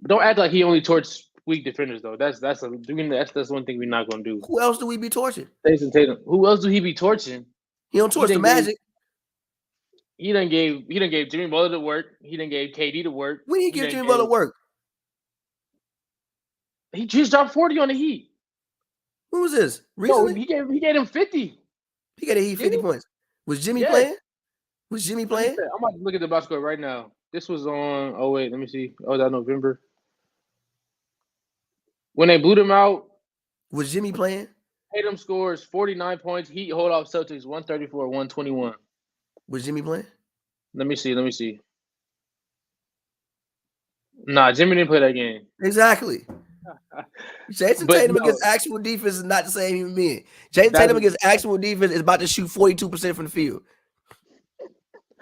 Don't act like he only torches weak defenders though. That's one thing we're not gonna do. Who else do we be torching? Jason Tatum. Who else do he be torching? He don't torch the Magic. He done gave Jimmy Butler the work. He done gave KD the work. When he give Jimmy Butler work? He just dropped 40 on the Heat. Who was this? Recently? No, he gave him 50. He got a Heat 50 points. Was Jimmy playing? Was Jimmy playing? I'm about to look at the box score right now. This was on. Oh wait, let me see. Oh, that November. When they blew them out, was Jimmy playing? Tatum scores 49 points. Heat hold off Celtics 134-121. Was Jimmy playing? Let me see. Nah, Jimmy didn't play that game. Exactly. Jason Tatum against actual defense is not the same human being. Jason Tatum against actual defense is about to shoot 42% from the field.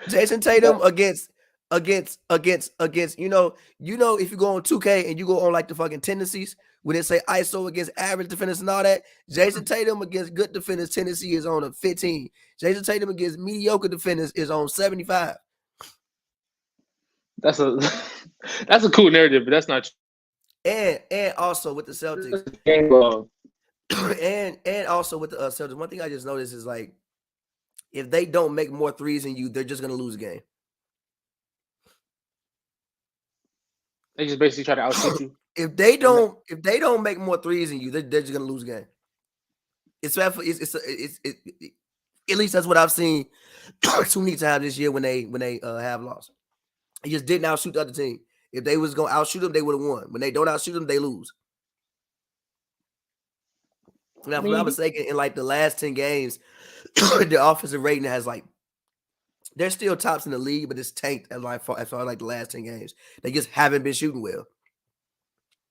Jason Tatum against you know if you go on 2K and you go on like the fucking tendencies when they say ISO against average defenders and all that, Jason Tatum against good defenders tendency is on a 15. Jason Tatum against mediocre defenders is on 75. That's a cool narrative, but that's not true. And also with the Celtics, and also with the Celtics, one thing I just noticed is like if they don't make more threes than you, they're just gonna lose a game. They just basically try to outshoot you. If they don't make more threes than you, they're just gonna lose a game. It's at least that's what I've seen too many times this year when they have lost. He just didn't outshoot the other team. If they was gonna outshoot them, they would have won. When they don't outshoot them, they lose. Now, if I'm not mistaken, in like the last 10 games, the offensive rating has like they're still tops in the league, but it's tanked as far like the last 10 games. They just haven't been shooting well.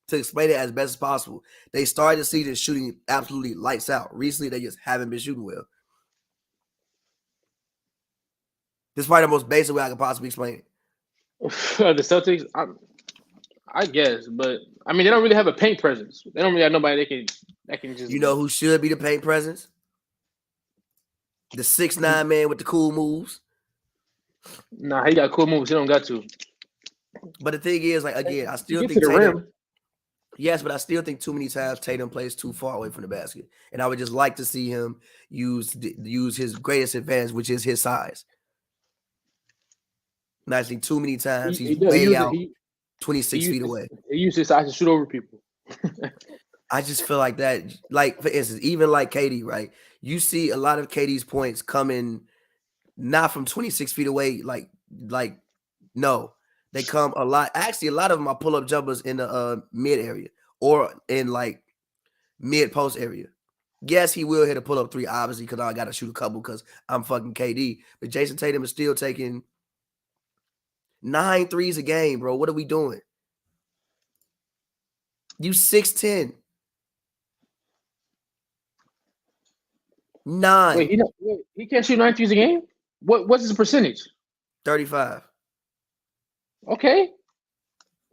To explain it as best as possible, they started the season shooting absolutely lights out. Recently, they just haven't been shooting well. This is probably the most basic way I can possibly explain it. The Celtics, I guess, but I mean they don't really have a paint presence. They don't really have nobody that can just. You know who should be the paint presence? The 6'9" man with the cool moves. Nah, he got cool moves. He don't got to. But the thing is, like again, I still think Tatum. Yes, but I still think too many times Tatum plays too far away from the basket, and I would just like to see him use his greatest advantage, which is his size. And I think too many times he's way out 26 feet away. He uses his size to shoot over people. I just feel like that. Like, for instance, even like KD, right? You see a lot of KD's points coming not from 26 feet away. Like no, they come a lot. Actually, a lot of them are pull-up jumpers in the mid area or in like mid-post area. Yes, he will hit a pull-up three, obviously, because I got to shoot a couple because I'm fucking KD. But Jason Tatum is still taking 9 threes a game, bro. What are we doing? You 6'10". 9. Wait, he can't shoot 9 threes a game? What's his percentage? 35. Okay.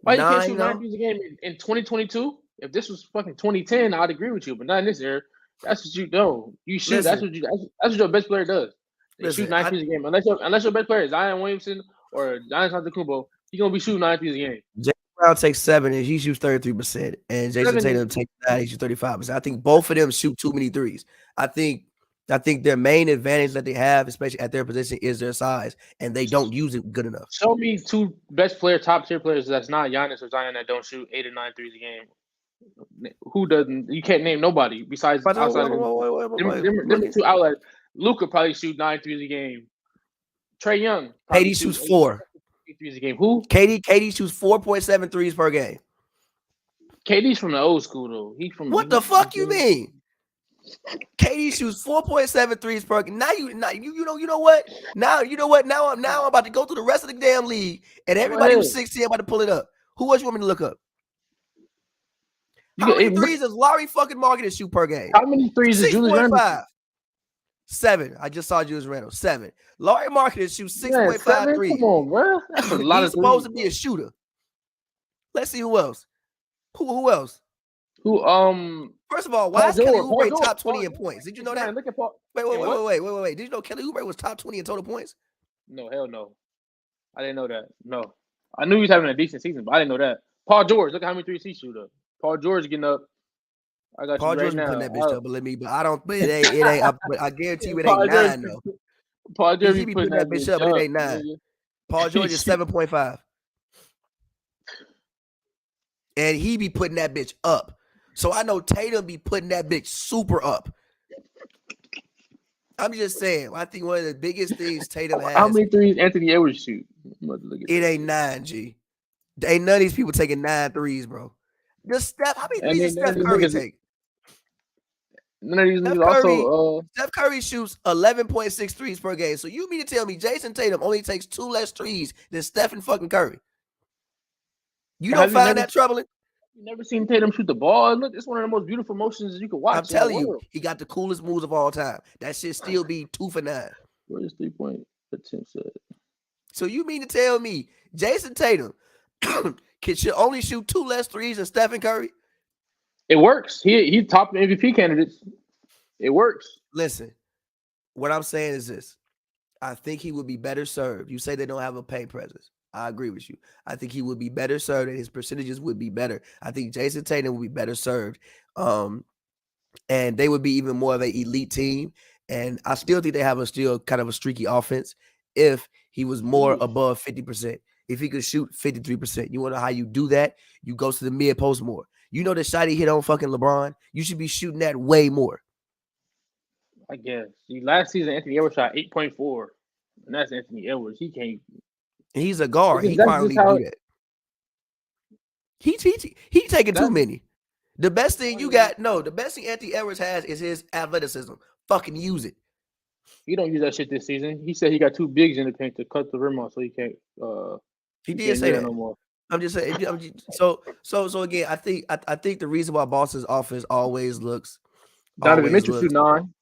Why you can't shoot 9 though. threes a game in 2022? If this was fucking 2010, I'd agree with you, but not in this era. That's what you do. You shoot. That's Listen, what your best player does. They shoot listen. 9 threes a game. Unless your best player is Zion Williamson or Giannis Antetokounmpo, he's gonna be shooting 9 threes a game. Jaylen Brown takes 7 and he shoots 33%, and Jason 7 Tatum takes 9, he shoots 35%. I think both of them shoot too many threes. I think their main advantage that they have, especially at their position, is their size, and they don't use it good enough. Show me 2 best player, top tier players that's not Giannis or Zion that don't shoot 8 or 9 threes a game. Who doesn't? You can't name nobody besides outside of them 2 outlets. Luka probably shoot 9 threes a game. Trey Young probably KD shoots 4 threes a game. Who? KD shoots 4.7 threes per game. KD's from the old school though. He from what the fuck you mean? KD shoots 4.7 threes per game. Now you know what? Now you know what? Now I'm about to go through the rest of the damn league, and everybody who's 16, I'm about to pull it up. Who else you want me to look up? How many threes does Larry fucking Marketing shoot per game? How many threes is Julius Randle? 7. I just saw Julius Randle. 7. Larry Marketing shoots 6.5 threes. Come on, bro. That's a lot. He's supposed to be a shooter. Let's see who else. Who else? Who? First of all, why is Kelly Oubre top 20 in points? Did you know that? Look at Paul. Wait. Did you know Kelly Oubre was top 20 in total points? No, hell no. I didn't know that. No. I knew he was having a decent season, but I didn't know that. Paul George, look at how many threes he shoot up. Paul George getting up. I got Paul you George right now. Putting that bitch up, but I don't. But it ain't. I guarantee you, it ain't 9 though. Paul George be putting that bitch up, but it ain't 9. Paul George is 7.5, and he be putting that bitch up. So I know Tatum be putting that bitch super up. I'm just saying. I think one of the biggest things Tatum has. How many threes Anthony Edwards shoot? It ain't 9, G. Ain't none of these people taking 9 threes, bro. Just Steph. How many threes does Steph Curry take? None of these niggas also. Steph Curry shoots 11.6 threes per game. So you mean to tell me Jason Tatum only takes 2 less threes than Stephen fucking Curry? You don't find that troubling? You never seen Tatum shoot the ball? Look, it's one of the most beautiful motions you can watch. I'm telling you, he got the coolest moves of all time. That shit still be 2 for 9. Where's 3-point attempts at? So you mean to tell me Jason Tatum should only shoot 2 less threes than Stephen Curry? It works. He top MVP candidates. It works. Listen, what I'm saying is this. I think he would be better served. You say they don't have a paint presence. I agree with you. I think he would be better served and his percentages would be better. I think Jason Tatum would be better served. And they would be even more of an elite team. And I still think they have still kind of a streaky offense if he was more above 50%. If he could shoot 53%. You want to know how you do that? You go to the mid post more. You know the shot he hit on fucking LeBron? You should be shooting that way more. I guess. See, last season, Anthony Edwards shot 8.4. And that's Anthony Edwards. He can't. He's a guard. He probably do that. He taking too many. The best thing the best thing Anthony Edwards has is his athleticism. Fucking use it. He don't use that shit this season. He said he got 2 bigs in the paint to cut the rim off, so he can't. He did say that. No more. I'm just saying. So again, I think the reason why Boston's offense always looks. Donovan Mitchell shoot 9.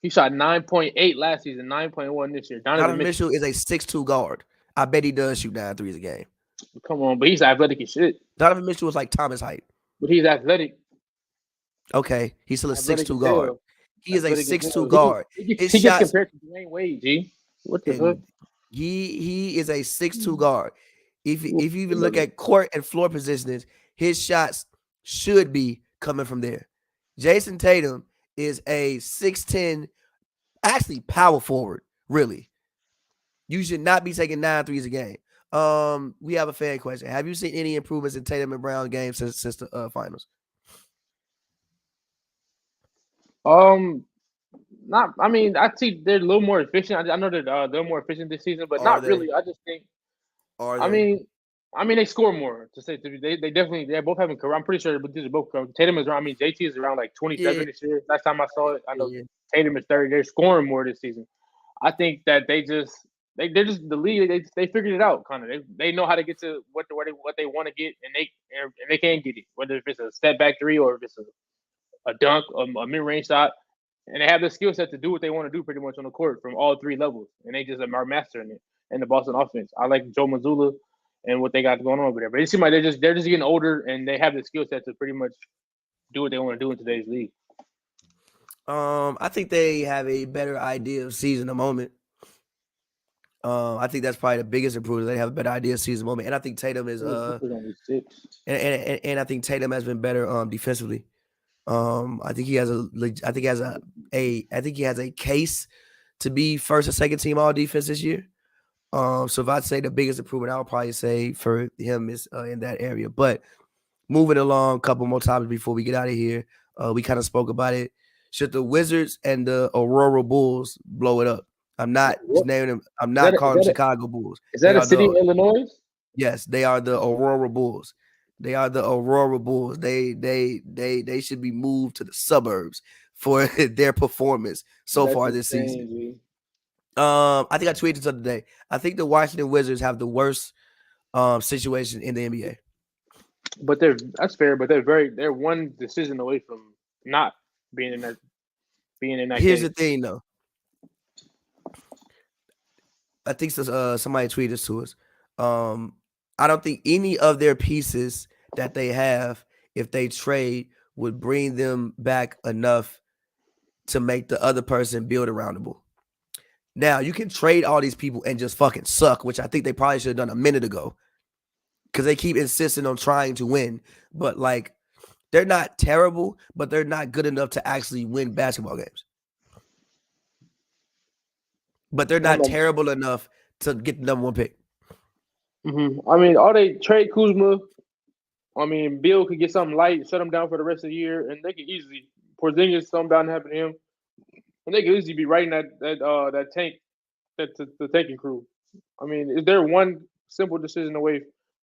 He shot 9.8 last season, 9.1 this year. Donovan Mitchell is a 6'2" guard. I bet he does shoot 9 threes a game. Come on, but he's athletic as shit. Donovan Mitchell was like Thomas height. But he's athletic. Okay, he's still a 6'2" guard. He is a 6'2" guard. He gets compared to Dwayne Wade, G. What the fuck? He is a 6'2" guard. If you even look at court and floor positions, his shots should be coming from there. Jason Tatum is a 6'10", actually power forward, really. You should not be taking 9 threes a game. We have a fan question. Have you seen any improvements in Tatum and Brown games since the finals? Not. I mean, I see they're a little more efficient. I know that they're more efficient this season, but not really. I just think. I mean, they score more. To say they definitely they're both having career. I'm pretty sure, but these are both. Tatum is around. I mean, JT is around like 27 this year. Last time I saw it, I know Tatum is 30. They're scoring more this season. I think that they're just the league. They figured it out. Kind of. They know how to get to what they want to get, and they can get it. Whether if it's a step back 3 or if it's a dunk, a mid range shot, and they have the skill set to do what they want to do pretty much on the court from all 3 levels, and they just are mastering it in the Boston offense. I like Joe Mazzulla and what they got going on over there. But it seems like they're just getting older and they have the skill set to pretty much do what they want to do in today's league. I think they have a better idea of seizing the moment. I think that's probably the biggest improvement. They have a better idea of seizing the moment, and I think Tatum is only 6. and I think Tatum has been better defensively. I think he has a case to be first or second team all defense this year. So if I'd say the biggest improvement, I would probably say for him is in that area. But moving along, a couple more topics before we get out of here. We kind of spoke about it. Should the Wizards and the Aurora Bulls blow it up? I'm not just naming them. I'm not calling them Chicago Bulls. Is that a city in Illinois? Yes, they are the Aurora Bulls. They are the Aurora Bulls. They should be moved to the suburbs for their performance so far this season. I think I tweeted this the other day. I think the Washington Wizards have the worst situation in the NBA. But that's fair. But they're one decision away from not being in that. Here's the thing, though. I think somebody tweeted this to us. I don't think any of their pieces that they have, if they trade, would bring them back enough to make the other person build around the ball. Now, you can trade all these people and just fucking suck, which I think they probably should have done a minute ago, because they keep insisting on trying to win. But, like, they're not terrible, but they're not good enough to actually win basketball games. But they're not terrible enough to get the number one pick. Mm-hmm. I mean, all they trade Kuzma. I mean, Bill could get something light, shut him down for the rest of the year, and they could easily Porzingis something bound to happen to him, and they could easily be right in that tank, the tanking crew. I mean, is there one simple decision away,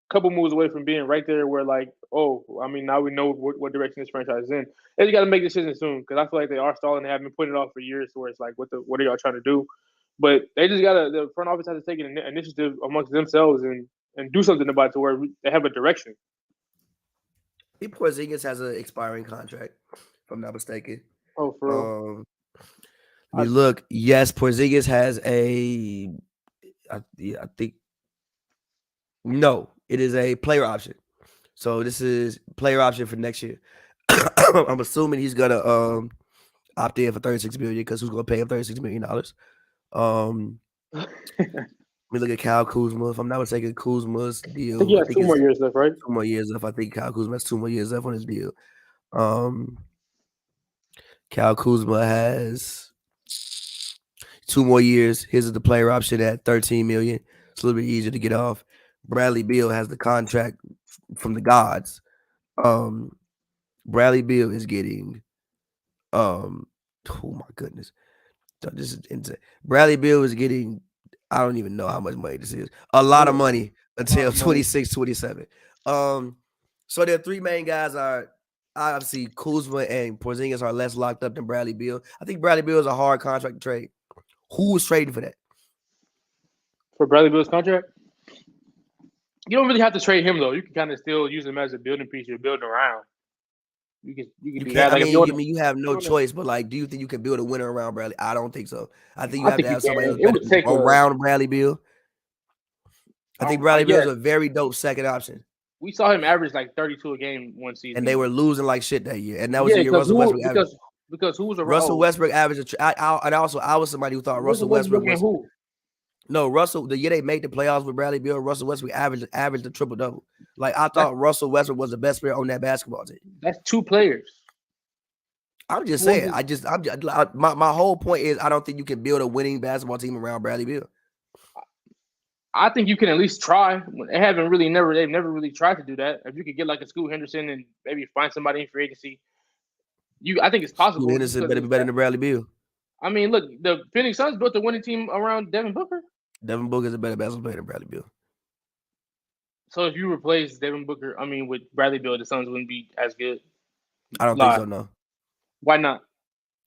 couple moves away from being right there where like, oh, I mean, now we know what direction this franchise is in. They just got to make decisions soon because I feel like they are stalling. They have been putting it off for years, where it's like, what are y'all trying to do? But they just the front office has to take an initiative amongst themselves and do something about it to where they have a direction. I think Porzingis has an expiring contract, if I'm not mistaken. Oh, for real? Let me look. Yes, Porzingis has I think. No, it is a player option. So this is player option for next year. I'm assuming he's gonna opt in for $36 million because who's gonna pay him $36 million? Let me look at Kyle Kuzma. If I'm not mistaken, Kuzma's deal. I think he has 2 more years left, right? 2 more years left. I think Kyle Kuzma has 2 more years left on his deal. Kyle Kuzma has 2 more years. His is the player option at $13 million. It's a little bit easier to get off. Bradley Beal has the contract from the gods. Bradley Beal is getting oh my goodness. This is insane. Bradley Beal is getting, I don't even know how much money this is. A lot of money until 26, 27. So their 3 main guys are obviously Kuzma and Porzingis are less locked up than Bradley Beal. I think Bradley Beal is a hard contract to trade. Who was trading for that? For Bradley Beal's contract? You don't really have to trade him though. You can kind of still use him as a building piece you're building around. You you have no choice, but like, do you think you can build a winner around Bradley? I don't think so. I think you have to have somebody else around Bradley Beal. I think Bradley Beal is a very dope second option. We saw him average like 32 a game one season, and they were losing like shit that year. And that was the year Russell Westbrook averaged. Because who was around? Russell Westbrook averaged. I was somebody who thought Russell Westbrook was who? No, Russell. The year they made the playoffs with Bradley Beal, Russell Westbrook averaged a triple double. Like I thought Russell Westbrook was the best player on that basketball team. That's 2 players. I'm just saying. My whole point is I don't think you can build a winning basketball team around Bradley Beal. I think you can at least try. They've never really tried to do that. If you could get like a Scoot Henderson and maybe find somebody in free agency, I think it's possible. Scoot Henderson better be better than Bradley Beal. I mean, look, the Phoenix Suns built a winning team around Devin Booker. Devin Booker is a better basketball player than Bradley Beal. So if you replace Devin Booker, with Bradley Beal, the Suns wouldn't be as good. I don't think so. No. Why not?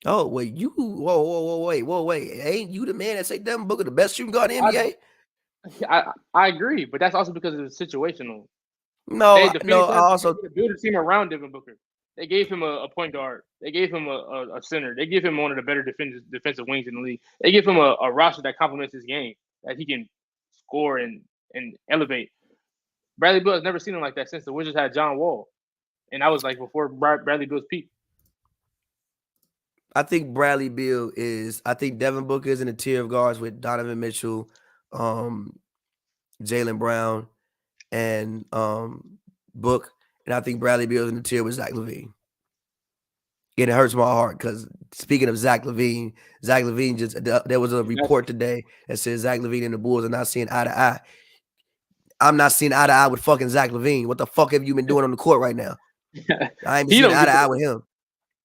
Oh wait, wait! Ain't you the man that say Devin Booker the best shooting guard in the NBA? I agree, but that's also because it's situational. No. I also build a team around Devin Booker. They gave him a point guard. They gave him a center. They gave him one of the better defensive wings in the league. They give him a roster that complements his game, that he can score and elevate. Bradley Beal has never seen him like that since the Wizards had John Wall, and that was like before Bradley Beal's peak. I think Bradley Beal is. I think Devin Booker is in a tier of guards with Donovan Mitchell, Jaylen Brown, and Book, and I think Bradley Beal is in the tier with Zach LaVine. And it hurts my heart because speaking of Zach LaVine just there was a report today that says Zach LaVine and the Bulls are not seeing eye to eye. I'm not seeing eye to eye with fucking Zach LaVine. What the fuck have you been doing on the court right now? I ain't been seeing eye to eye with him.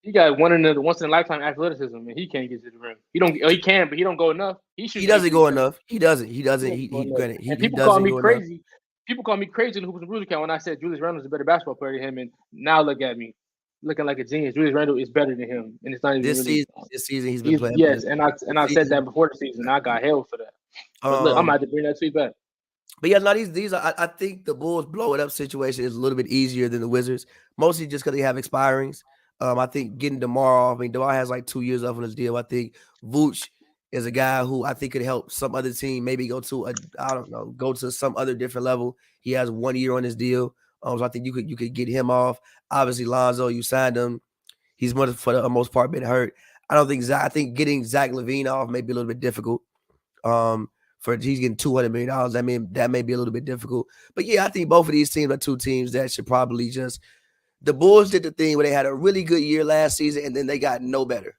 He got once in a lifetime athleticism, and he can't get to the rim. He can, but he don't go enough. He doesn't go enough. He doesn't. Granted, and people call me crazy. People call me crazy in the Hoops and Brews account when I said Julius Randle is a better basketball player than him, and now look at me, looking like a genius. Julius Randle is better than him, and it's not even this season. He's been playing. Yes, and I said that before the season. I got hell for that. But look, I'm about to bring that tweet back. But yeah, no, these are. I think the Bulls blow it up situation is a little bit easier than the Wizards, mostly just because they have expirings. I think getting DeMar off. I mean, DeMar has like 2 years left on his deal. I think Vooch is a guy who I think could help some other team maybe go to some other different level. He has 1 year on his deal, so I think you could get him off. Obviously, Lonzo, you signed him. He's for the most part been hurt. I think getting Zach LaVine off may be a little bit difficult. He's getting $200 million. That may be a little bit difficult. But yeah, I think both of these teams are two teams that should probably just. The Bulls did the thing where they had a really good year last season, and then they got no better.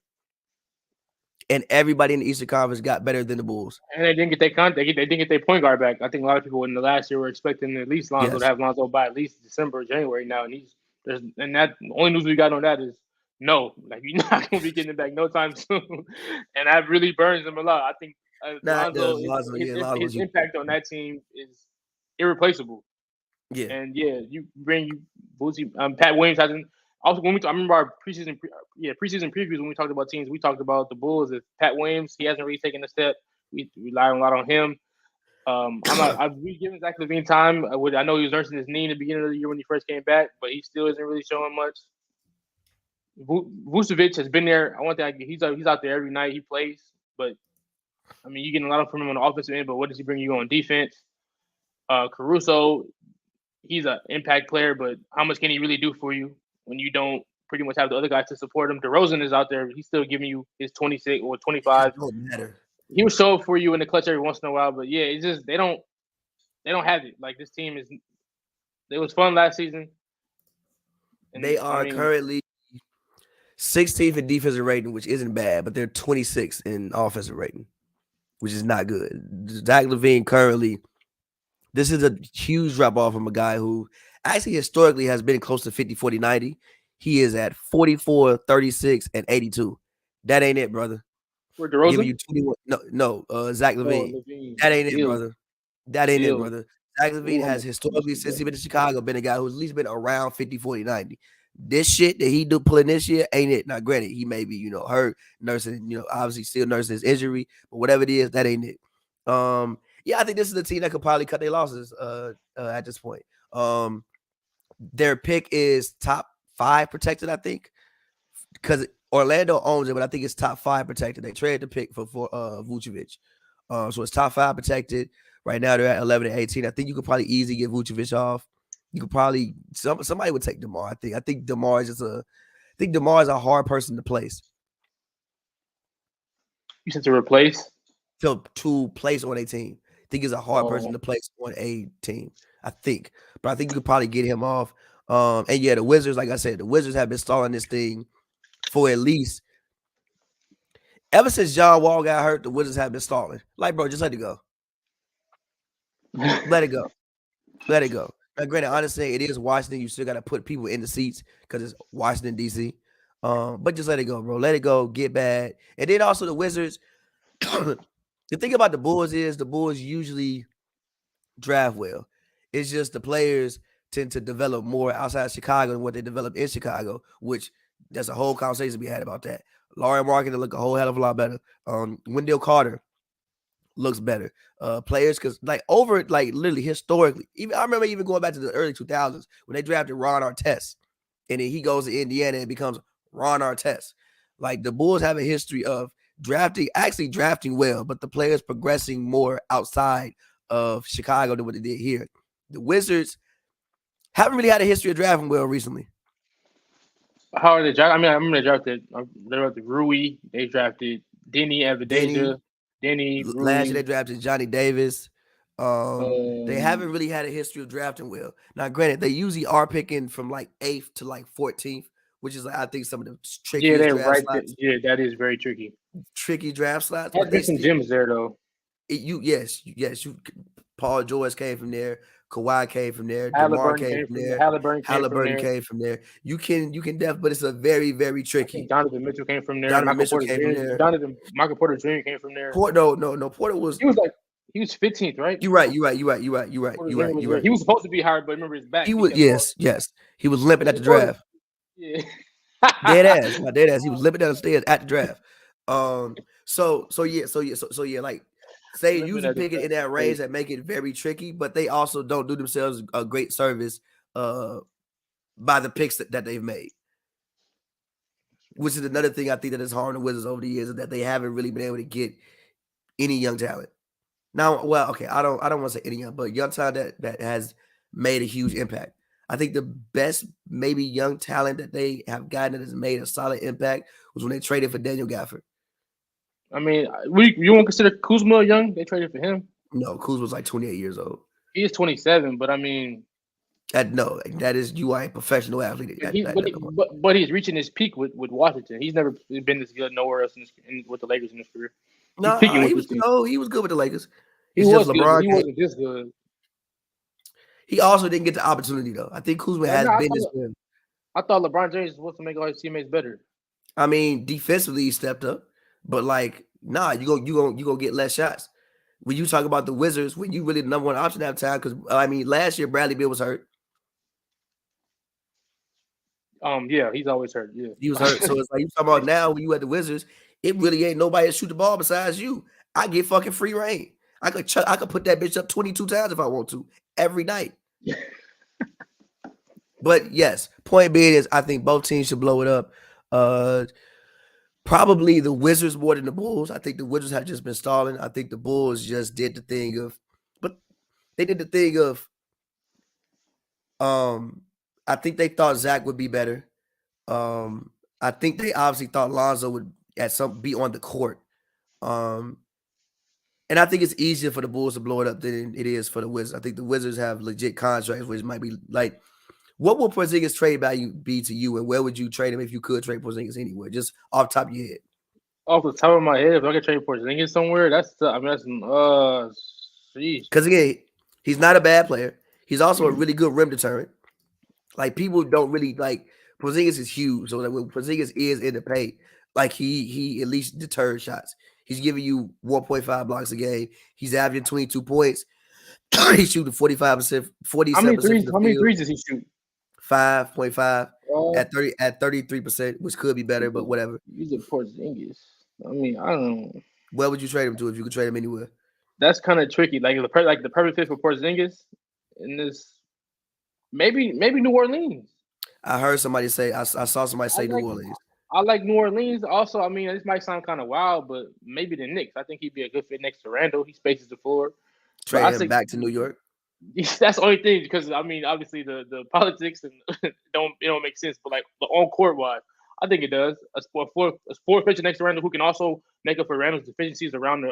And everybody in the Eastern Conference got better than the Bulls. And they didn't get their they didn't get their point guard back. I think a lot of people in the last year were expecting at least Lonzo to have Lonzo by at least December or January now. And that the only news we got on that is no. Like, you're not going to be getting it back no time soon. And that really burns them a lot. I think his impact on that team is irreplaceable. Yeah. And yeah, you bring Boozy. Pat Williams hasn't. Also, I remember our preseason previews when we talked about teams. We talked about the Bulls. If Pat Williams, he hasn't really taken a step. We rely a lot on him. I've given Zach LaVine time. I know he was nursing his knee in the beginning of the year when he first came back, but he still isn't really showing much. Vucevic has been there. He's out there every night. He plays, but I mean, you're getting a lot from him on the offensive end. But what does he bring you on defense? Caruso. He's an impact player, but how much can he really do for you when you don't pretty much have the other guys to support him? DeRozan is out there. He's still giving you his 26 or 25. It don't matter. He will show up for you in the clutch every once in a while, but yeah, it's just they don't have it. Like, this team it was fun last season. And they are currently 16th in defensive rating, which isn't bad, but they're 26th in offensive rating, which is not good. Zach LaVine currently. This is a huge drop off from a guy who actually historically has been close to 50, 40, 90. He is at 44, 36, and 82. That ain't it, brother. For DeRozan? Giving you 21. No, Zach LaVine. That ain't it, brother. That ain't it, brother. Zach LaVine has historically, since he's been in Chicago, been a guy who's at least been around 50, 40, 90. This shit that he do pulling this year ain't it. Now, granted, he may be, hurt, nursing, obviously still nursing his injury, but whatever it is, that ain't it. Yeah, I think this is a team that could probably cut their losses at this point. Their pick is top 5 protected, I think, because Orlando owns it, but I think it's top 5 protected. They traded the pick for Vucevic. So it's top 5 protected. Right now they're at 11 and 18. I think you could probably easily get Vucevic off. You could probably somebody would take DeMar. I think DeMar is a hard person to place. You said to replace? To place on a team. I think he's a hard person to place on a team. I think. But I think you could probably get him off. And yeah, the Wizards, like I said, the Wizards have been stalling this thing for at least ever since John Wall got hurt, the Wizards have been stalling. Like, bro, just let it go. Let it go. Let it go. Now, granted, honestly, it is Washington. You still got to put people in the seats because it's Washington, D.C. But just let it go, bro. Let it go. Get bad. And then also the Wizards. The thing about the Bulls is the Bulls usually draft well. It's just the players tend to develop more outside Chicago than what they develop in Chicago, which there's a whole conversation to be had about that. Laurie Marketing look a whole hell of a lot better. Wendell Carter looks better. Players, because literally historically, I remember even going back to the early 2000s when they drafted Ron Artest, and then he goes to Indiana and becomes Ron Artest. Like, the Bulls have a history of drafting well, but the players progressing more outside of Chicago than what they did here. The Wizards haven't really had a history of drafting well recently. How are they drafted? I mean, I remember they drafted Rui. They drafted Denny Denny, Avadeja, Denny last year Rui. they drafted Johnny Davis. They haven't Um, really had a history of drafting well. Now, granted, they usually are picking from like 8th to like 14th, which is like, I think some of the yeah, trickiest they're draft right there. slots, Yeah, that is very tricky. tricky draft slots. Has But they been some still, gems there though. yes. Paul George came from there. Kawhi came from there. DeMar Halliburton came came from from there. there. Halliburton came from Halliburton there. came from there. You can definitely, but it's a very, very I think tricky. Donovan Mitchell came from there. Donovan Michael Mitchell Porter came from Jr. there. Michael Porter Jr. came from there. No. Porter was. He was 15th, right? You're right. You're right. You're right. You're right. You're right. Porter You're Jr. right. was You're there. right. He was supposed to be higher, but remember his back. He He was. kept falling. Yes. He was limping at the Porter, draft. yeah. Dead ass. My dead ass. He was limping down the stairs at the draft. So yeah. Like, say Limping usually at the pick it in that draft. range that make it very tricky, but they also don't do themselves a great service by the picks that they've made. Which is another thing I think that has harmed the Wizards over the years, is that they haven't really been able to get any young talent. Now, well, okay, I don't want to say any young, but young talent that has made a huge impact. I think the best maybe young talent that they have gotten that has made a solid impact was when they traded for Daniel Gafford. I mean, you won't consider Kuzma young? They traded for him. No, Kuz was like 28 years old. He is 27, but I mean, That is, you are a professional athlete but at he that point. but he's reaching his peak with Washington. He's never been this good nowhere else with the Lakers in his career. He's peaking No, with this team. he was good with the Lakers. He It's just was good, but LeBron. he wasn't this good. He also didn't get the opportunity though. I think Kuzma And has I been this thought good. I thought LeBron James was supposed to make all his teammates better. I mean, defensively he stepped up, but like, nah, you gonna get less shots. When you talk about the Wizards, when you really the number one option at the time, because I mean, last year Bradley Beal was hurt. Yeah, he's always hurt. Yeah, He was hurt. So it's like you talking about now when you at the Wizards, it really ain't nobody to shoot the ball besides you. I get fucking free reign. I could put that bitch up 22 times if I want to every night. But yes, point being is I think both teams should blow it up. Probably the Wizards more than the Bulls. I think the Wizards have just been stalling. I think the Bulls just did the thing of, but they did the thing of, I think they thought Zach would be better. I think they obviously thought Lonzo would be on the court. And I think it's easier for the Bulls to blow it up than it is for the Wizards. I think the Wizards have legit contracts, which might be like, what will Porzingis trade value be to you, and where would you trade him if you could trade Porzingis anywhere, just off the top of your head? off the top of my head, if I could trade Porzingis somewhere, that's sheesh. Because again, he's not a bad player. He's also a really good rim deterrent. Like, people don't really like Porzingis is huge, so that when Porzingis is in the paint, like he at least deters shots. He's giving you 1.5 blocks a game. He's averaging 22 points. He's shooting 45%, 47% How many from threes? the How many field. threes does he shoot? 5.5 at 33%, which could be better, but whatever. He's a Porzingis. I mean, I don't know. Where would you trade him to if you could trade him anywhere? That's kind of tricky. Like the perfect fit for Porzingis in this, maybe New Orleans. I heard somebody say, I saw somebody say New Orleans. I like New Orleans. Also, I mean, this might sound kind of wild, but maybe the Knicks. I think he'd be a good fit next to Randall. He spaces the floor. Trade him back to New York. That's the only thing, because I mean, obviously the politics and don't make sense, but like the on court wise, I think it does. A sport pitcher next to Randall who can also make up for Randall's deficiencies around the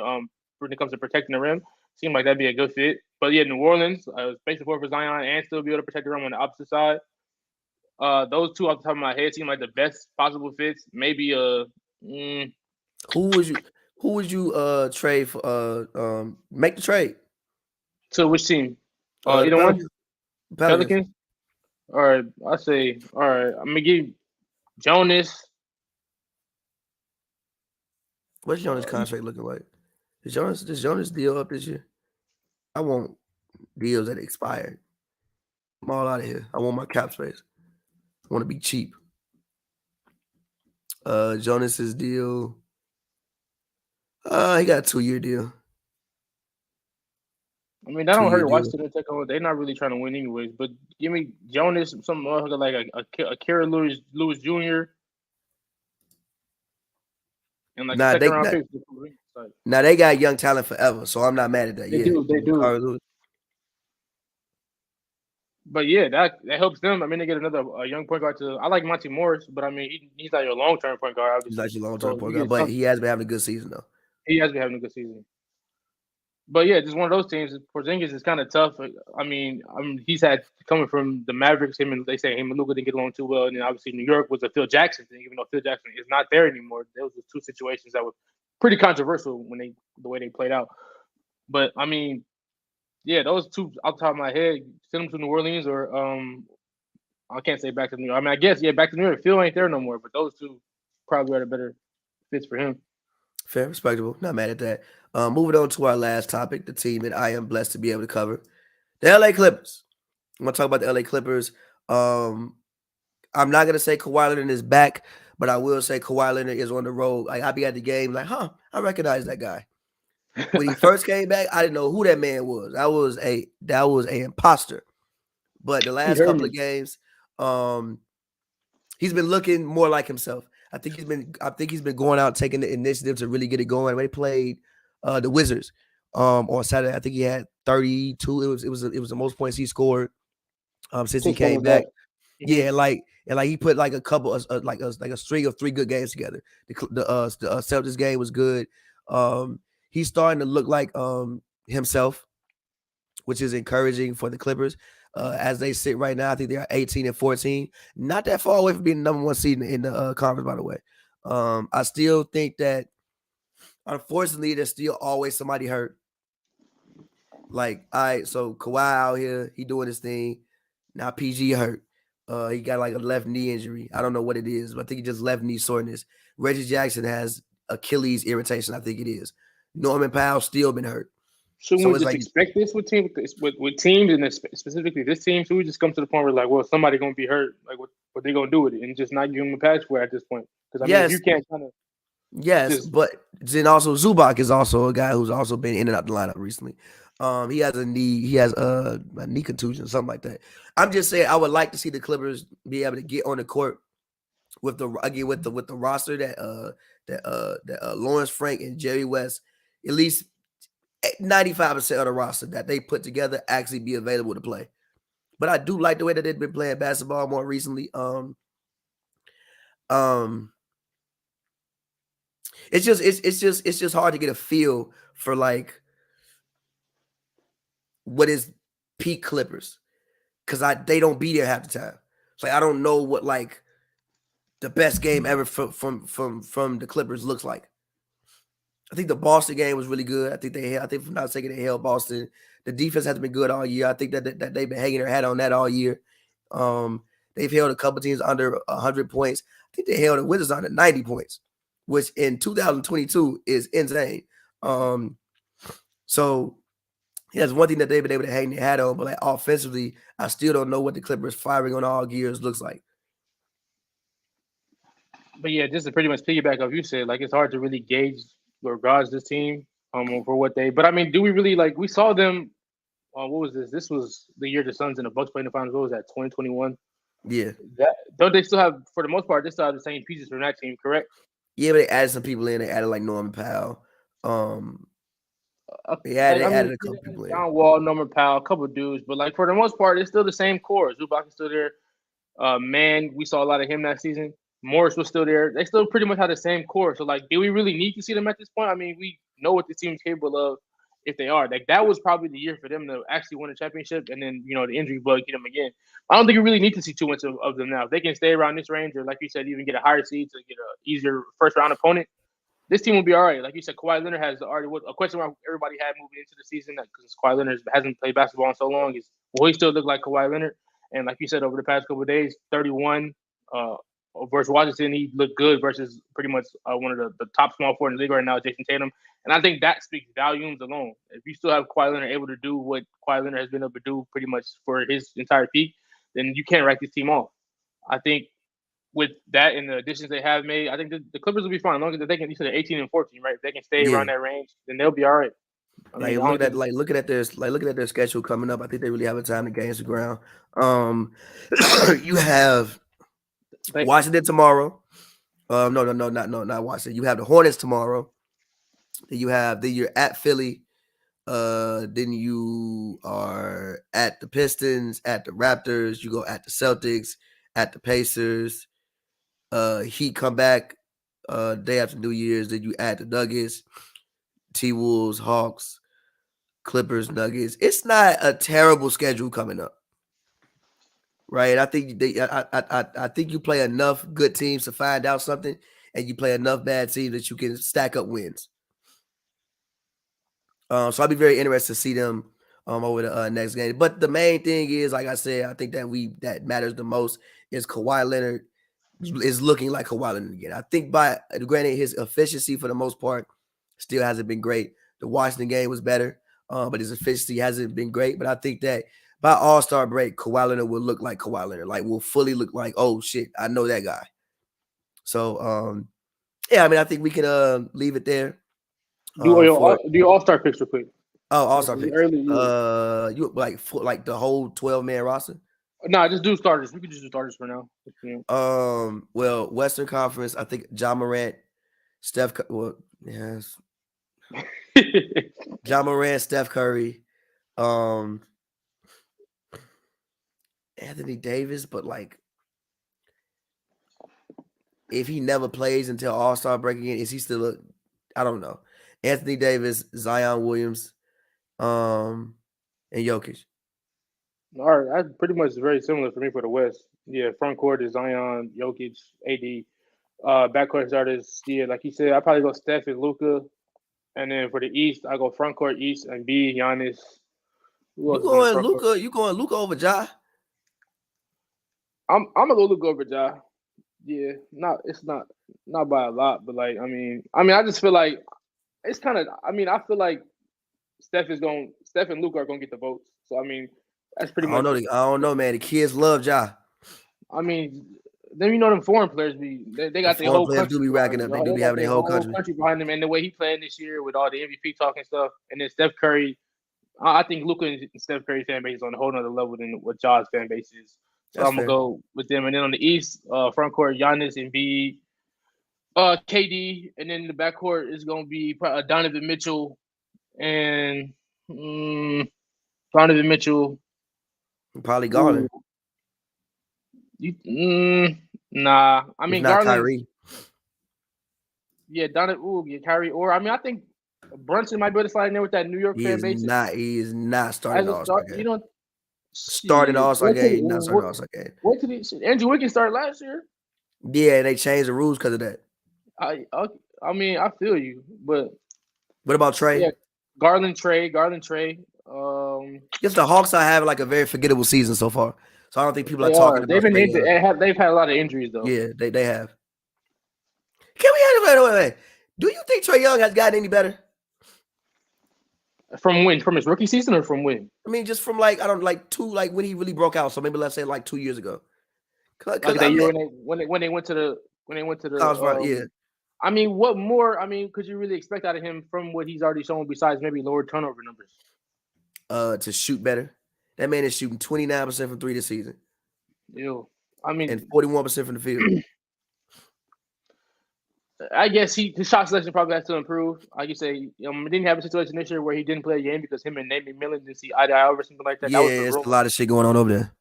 when it comes to protecting the rim. Seemed like that'd be a good fit. But yeah, New Orleans, space the floor for Zion and still be able to protect the rim on the opposite side. Those two off the top of my head seem like the best possible fits. Maybe who would you trade for make the trade? To which team? Either one? Pelicans? All right, I say, all right, I'm gonna give Jonas. What's Jonas' contract looking like? Does Jonas deal up this year? I want deals that expire. I'm all out of here. I want my cap space. I want to be cheap. Jonas's deal. He got a 2-year deal. I mean, that don't hurt Washington take over. They're not really trying to win anyways. But give me Jonas, some like a Kara Lewis Jr. and like a second round pick. Now they got young talent forever, so I'm not mad at that. They do. But yeah, that helps them. I mean, they get another young point guard to. I like Monty Morris, but I mean, he's not your long term point guard, He's obviously. not your long term So point you guard, get but something. he has been having a good season though. He has been having a good season. But yeah, just one of those teams. Porzingis is kind of tough. I mean, he's had coming from the Mavericks. Him and they say him and Luka didn't get along too well, and then obviously New York was a Phil Jackson thing. Even though Phil Jackson is not there anymore, those were two situations that were pretty controversial when the way they played out. But I mean, yeah, those two off the top of my head, send them to New Orleans or I can't say back to New York. I mean, I guess yeah, back to New York. Phil ain't there no more, but those two probably are the better fits for him. Fair, respectable. Not mad at that. Moving on to our last topic, the team that I am blessed to be able to cover, the LA Clippers. I'm gonna talk about the LA Clippers. I'm not gonna say Kawhi Leonard is back, but I will say Kawhi Leonard is on the road. Like I'll be at the game, like, I recognize that guy. When he first came back, I didn't know who that man was. That was a imposter. But the He last hurt couple me. of games, he's been looking more like himself. I think he's been going out taking the initiative to really get it going. When they played the Wizards on Saturday, I think he had 32. It was the most points he scored since he Since when came was that? back. Hmm. Yeah, like he put like a couple of like a string of 3 good games together. The Celtics game was good. He's starting to look like himself, which is encouraging for the Clippers. As they sit right now, I think they are 18-14, not that far away from being the number 1 seed in the conference. By the way, I still think that unfortunately there's still always somebody hurt. Like, all right, so Kawhi out here, he doing his thing. Now PG hurt. He got like a left knee injury. I don't know what it is, but I think he just left knee soreness. Reggie Jackson has Achilles irritation. I think it is. Norman Powell still been hurt. Shouldn't So we it's just like, expect this with teams and specifically this team? Should we just come to the point where like, well, somebody gonna be hurt? Like, what they gonna do with it and just not give them a patch for it at this point? Because I mean, if you yes, can't kind of yes, just but then also Zubac is also a guy who's also been in and out the lineup recently. He has a knee contusion, something like that. I'm just saying I would like to see the Clippers be able to get on the court with the roster that Lawrence Frank and Jerry West, at least 95% of the roster that they put together actually be available to play. But I do like the way that they've been playing basketball more recently. Um, it's just hard to get a feel for like what is peak Clippers because they don't be there half the time. It's like I don't know what like the best game ever from the Clippers looks like. I think the Boston game was really good. I think if I'm not mistaken, they held Boston. The defense has been good all year. I think that they've been hanging their hat on that all year. They've held a couple teams under 100 points. I think they held the Wizards under 90 points, which in 2022 is insane. So that's one thing that they've been able to hang their hat on. But like offensively, I still don't know what the Clippers firing on all gears looks like. but yeah, just to pretty much piggyback off you said, like it's hard to really gauge or gauge this team for what they. But I mean, do we really like? We saw them. What was this? This was the year the Suns and the Bucks played in the finals. What was that? 2021. Yeah. That don't they still have for the most part? They still have the same pieces from that team, correct? Yeah, but they added some people in. They added like Norman Powell. Um, Like they I added mean, a couple people in. John Wall, Norman Powell, a couple of dudes, but like for the most part, it's still the same core. Zubac is still there. Man, we saw a lot of him that season. Morris was still there. They still pretty much had the same core. So like, do we really need to see them at this point? I mean, we know what the team's capable of if they are. Like that was probably the year for them to actually win a championship, and then the injury bug hit them again. I don't think you really need to see too much of them now. If they can stay around this range, or like you said, even get a higher seed to get a easier first round opponent, this team will be all right. Like you said, Kawhi Leonard has already a question mark everybody had moving into the season because Kawhi Leonard hasn't played basketball in so long. Is will he still look like Kawhi Leonard? And like you said, over the past couple of days, 31 uh, versus Washington, he looked good versus pretty much one of the top small forward in the league right now, Jason Tatum. And I think that speaks volumes alone. If you still have Kawhi Leonard able to do what Kawhi Leonard has been able to do pretty much for his entire peak, then you can't write this team off. I think with that and the additions they have made, I think the Clippers will be fine as long as they can. You said 18-14, right? If they can stay around Yeah. that range, then they'll be all right. I Like mean, I don't think looking at their schedule coming up, I think they really have a time to gain some ground. You have they. Washington tomorrow. No, not Washington. You have the Hornets tomorrow. Then you're at Philly. Then you are at the Pistons, at the Raptors. You go at the Celtics, at the Pacers. Heat come back day after New Year's. Then you add the Nuggets, T-Wolves, Hawks, Clippers, Nuggets. It's not a terrible schedule coming up, right? I think I think you play enough good teams to find out something, and you play enough bad teams that you can stack up wins. So I'll be very interested to see them over the next game. But the main thing is, like I said, I think that matters the most is Kawhi Leonard is looking like Kawhi Leonard again. I think by granted his efficiency for the most part still hasn't been great. The Washington game was better, but his efficiency hasn't been great. But I think that by All-Star break, Kawhi Leonard will look like Kawhi Leonard, like will fully look like, oh shit, I know that guy. So yeah, I mean, I think we can leave it there. Do your All-Star picks real quick. Oh, All-Star picks. You like the whole 12-man roster? Nah, just do starters. We can just do starters for now. Well, Western Conference, I think Ja Morant, yes. Ja Morant, Steph Curry, Anthony Davis, but like if he never plays until All-Star break again, is he still I don't know. Anthony Davis, Zion Williams, and Jokic. All right, that's pretty much very similar for me for the West. Yeah, front court is Zion, Jokic, AD. Backcourt starters, yeah, like you said, I probably go Steph and Luka, and then for the East, I go front court East and B Giannis. You going Luka? You going Luka over Ja? I'm a little Luka over Ja. Yeah, it's not by a lot, but like I mean, I just feel like it's kind of. I feel like Steph and Luka are gonna get the votes. So I mean, that's pretty much. I don't know, man. The kids love Ja. I mean, then them foreign players they got their whole country. Do be racking up. They do be having their whole country behind them, and the way he playing this year with all the MVP talk and stuff, and then Steph Curry. I think Luka and Steph Curry fan base is on a whole nother level than what Ja's fan base is. So I'm gonna go with them, and then on the East, front court Giannis and B, KD, and then the backcourt is gonna be Donovan Mitchell and Donovan Mitchell. Probably Garland. Nah, I mean Garland. Kyrie. Yeah, Kyrie. Or I think Brunson might be able to slide in there with that New York fan base. He is not starting All-Star game. You know, starting All-Star game, not starting All-Star game. Wait till Andrew Wiggins started last year. Yeah, they changed the rules because of that. I mean, I feel you, but what about Trey? Yeah, Garland, Trey. Just the Hawks are having like a very forgettable season so far, so I don't think people are talking about. They've had a lot of injuries though. Yeah, they have. Can we wait? Do you think Trae Young has gotten any better? From when? From his rookie season or from when? I mean, just from like when he really broke out. So maybe let's say like 2 years ago. Like that year when they went to the yeah. I mean, what more? I mean, could you really expect out of him from what he's already shown besides maybe lower turnover numbers? To shoot better. That man is shooting 29% from 3 this season. Ew. I mean, and 41% from the field. I guess his shot selection probably has to improve. Like you say, didn't have a situation this year where he didn't play a game because him and Nate McMillan didn't see eye to eye or something like that. Yeah, there's a lot of shit going on over there.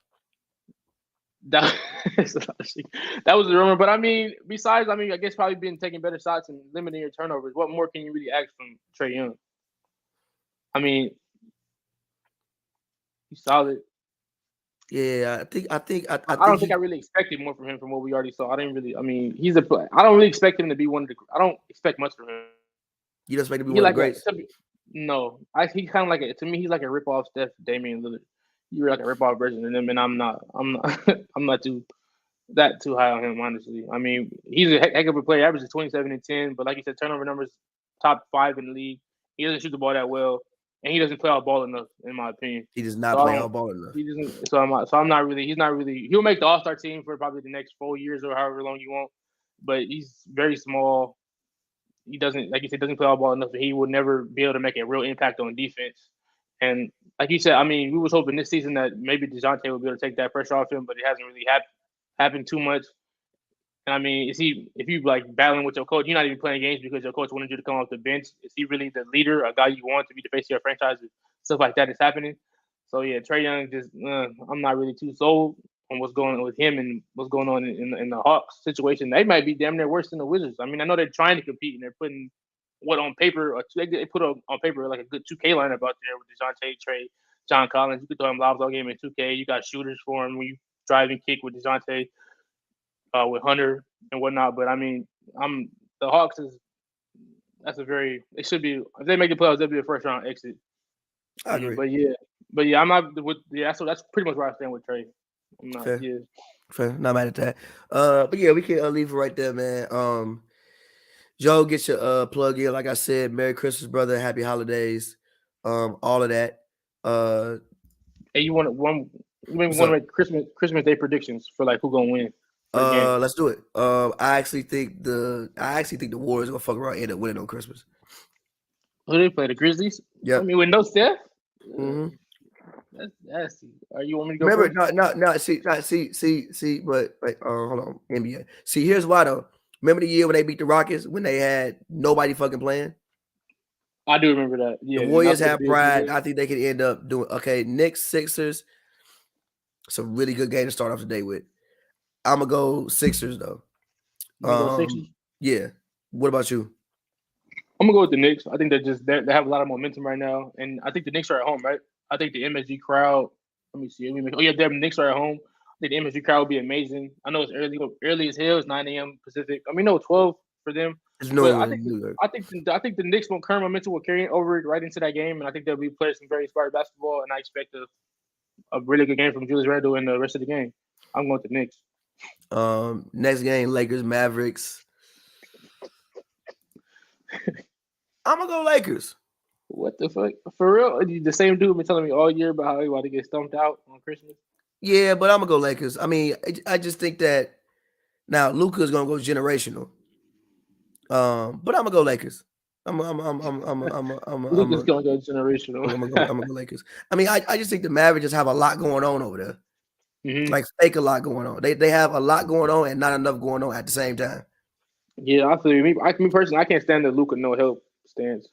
That was the rumor. But I mean, besides, I guess probably being taking better shots and limiting your turnovers. What more can you really ask from Trae Young? I mean, he's solid. Yeah, I don't think I really expected more from him from what we already saw. I didn't really. I mean, he's a player. I don't really expect him to be one of the. I don't expect much from him. You don't expect him to be one of the greats? No, he's kind of like to me. He's like a ripoff Steph, Damian Lillard. You're like a ripoff version of him, and I'm not. I'm not too high on him, honestly. I mean, he's a heck of a player. Averages 27 and 10, but like you said, turnover numbers top 5 in the league. He doesn't shoot the ball that well. And he doesn't play all ball enough, in my opinion. He does not play all ball enough. He doesn't. So I'm not really. He's not really. He'll make the All-Star team for probably the next 4 years or however long you want. But he's very small. He doesn't, like you said, doesn't play all ball enough. He will never be able to make a real impact on defense. And like you said, I mean, we was hoping this season that maybe DeJounte would be able to take that pressure off him, but it hasn't really happened too much. And I mean, if you like battling with your coach, you're not even playing games because your coach wanted you to come off the bench. Is he really the leader, a guy you want to be the face of your franchise? Stuff like that is happening. So yeah, Trae Young just I'm not really too sold on what's going on with him and what's going on in the Hawks situation. They might be damn near worse than the Wizards. I mean, I know they're trying to compete and they're putting what on paper, or they put on paper like a good 2K lineup out there with DeJounte, Trae, John Collins. You could throw him lobs all game in 2K. You got shooters for him when you drive and kick with DeJounte, with Hunter and whatnot. But I mean, the Hawks is that's a very they should be if they make the playoffs, they'll be a first round exit. I agree. But yeah, I'm not with that's pretty much where I stand with Trae. I'm not Fair. Fair. Not mad at that. But yeah, we can leave it right there, man. Joe, get your plug in. Like I said, Merry Christmas, brother. Happy holidays. All of that. Hey, you want to make Christmas Day predictions for like who gonna win? Let's do it. I actually think the Warriors gonna fuck around and end up winning on Christmas. Who they play? The Grizzlies? Yeah. I mean, with no Steph? Mm-hmm. That's nasty. Are you want me to go? Remember, first? see, but hold on, NBA. See, here's why though. Remember the year when they beat the Rockets when they had nobody fucking playing? I do remember that. Yeah, the Warriors have pride. I think they could end up doing okay. Knicks, Sixers. It's a really good game to start off the day with. I'm gonna go Sixers though. Go Sixers? Yeah. What about you? I'm gonna go with the Knicks. I think they have a lot of momentum right now, and I think the Knicks are at home, right? I think the MSG crowd. Let me see. Oh yeah, the Knicks are at home. I think the MSG crowd will be amazing. I know it's early as hell. It's 9 a.m. Pacific. I mean, no, 12 for them. But I think the Knicks will current momentum will carry over right into that game, and I think they'll be playing some very inspired basketball. And I expect a really good game from Julius Randle in the rest of the game. I'm going with the Knicks. Next game, Lakers, Mavericks. I'm gonna go Lakers. What the fuck? For real? The same dude been telling me all year about how he about to get stumped out on Christmas. Yeah, but I'm gonna go Lakers. I mean, I just think that now Luka's gonna go generational. But I'm gonna go Lakers. Luka's gonna go generational. I'm gonna go Lakers. I mean, I just think the Mavericks just have a lot going on over there. Mm-hmm. Like fake a lot going on. They have a lot going on and not enough going on at the same time. Yeah, I feel you. Me personally, I can't stand the Luka no help stance.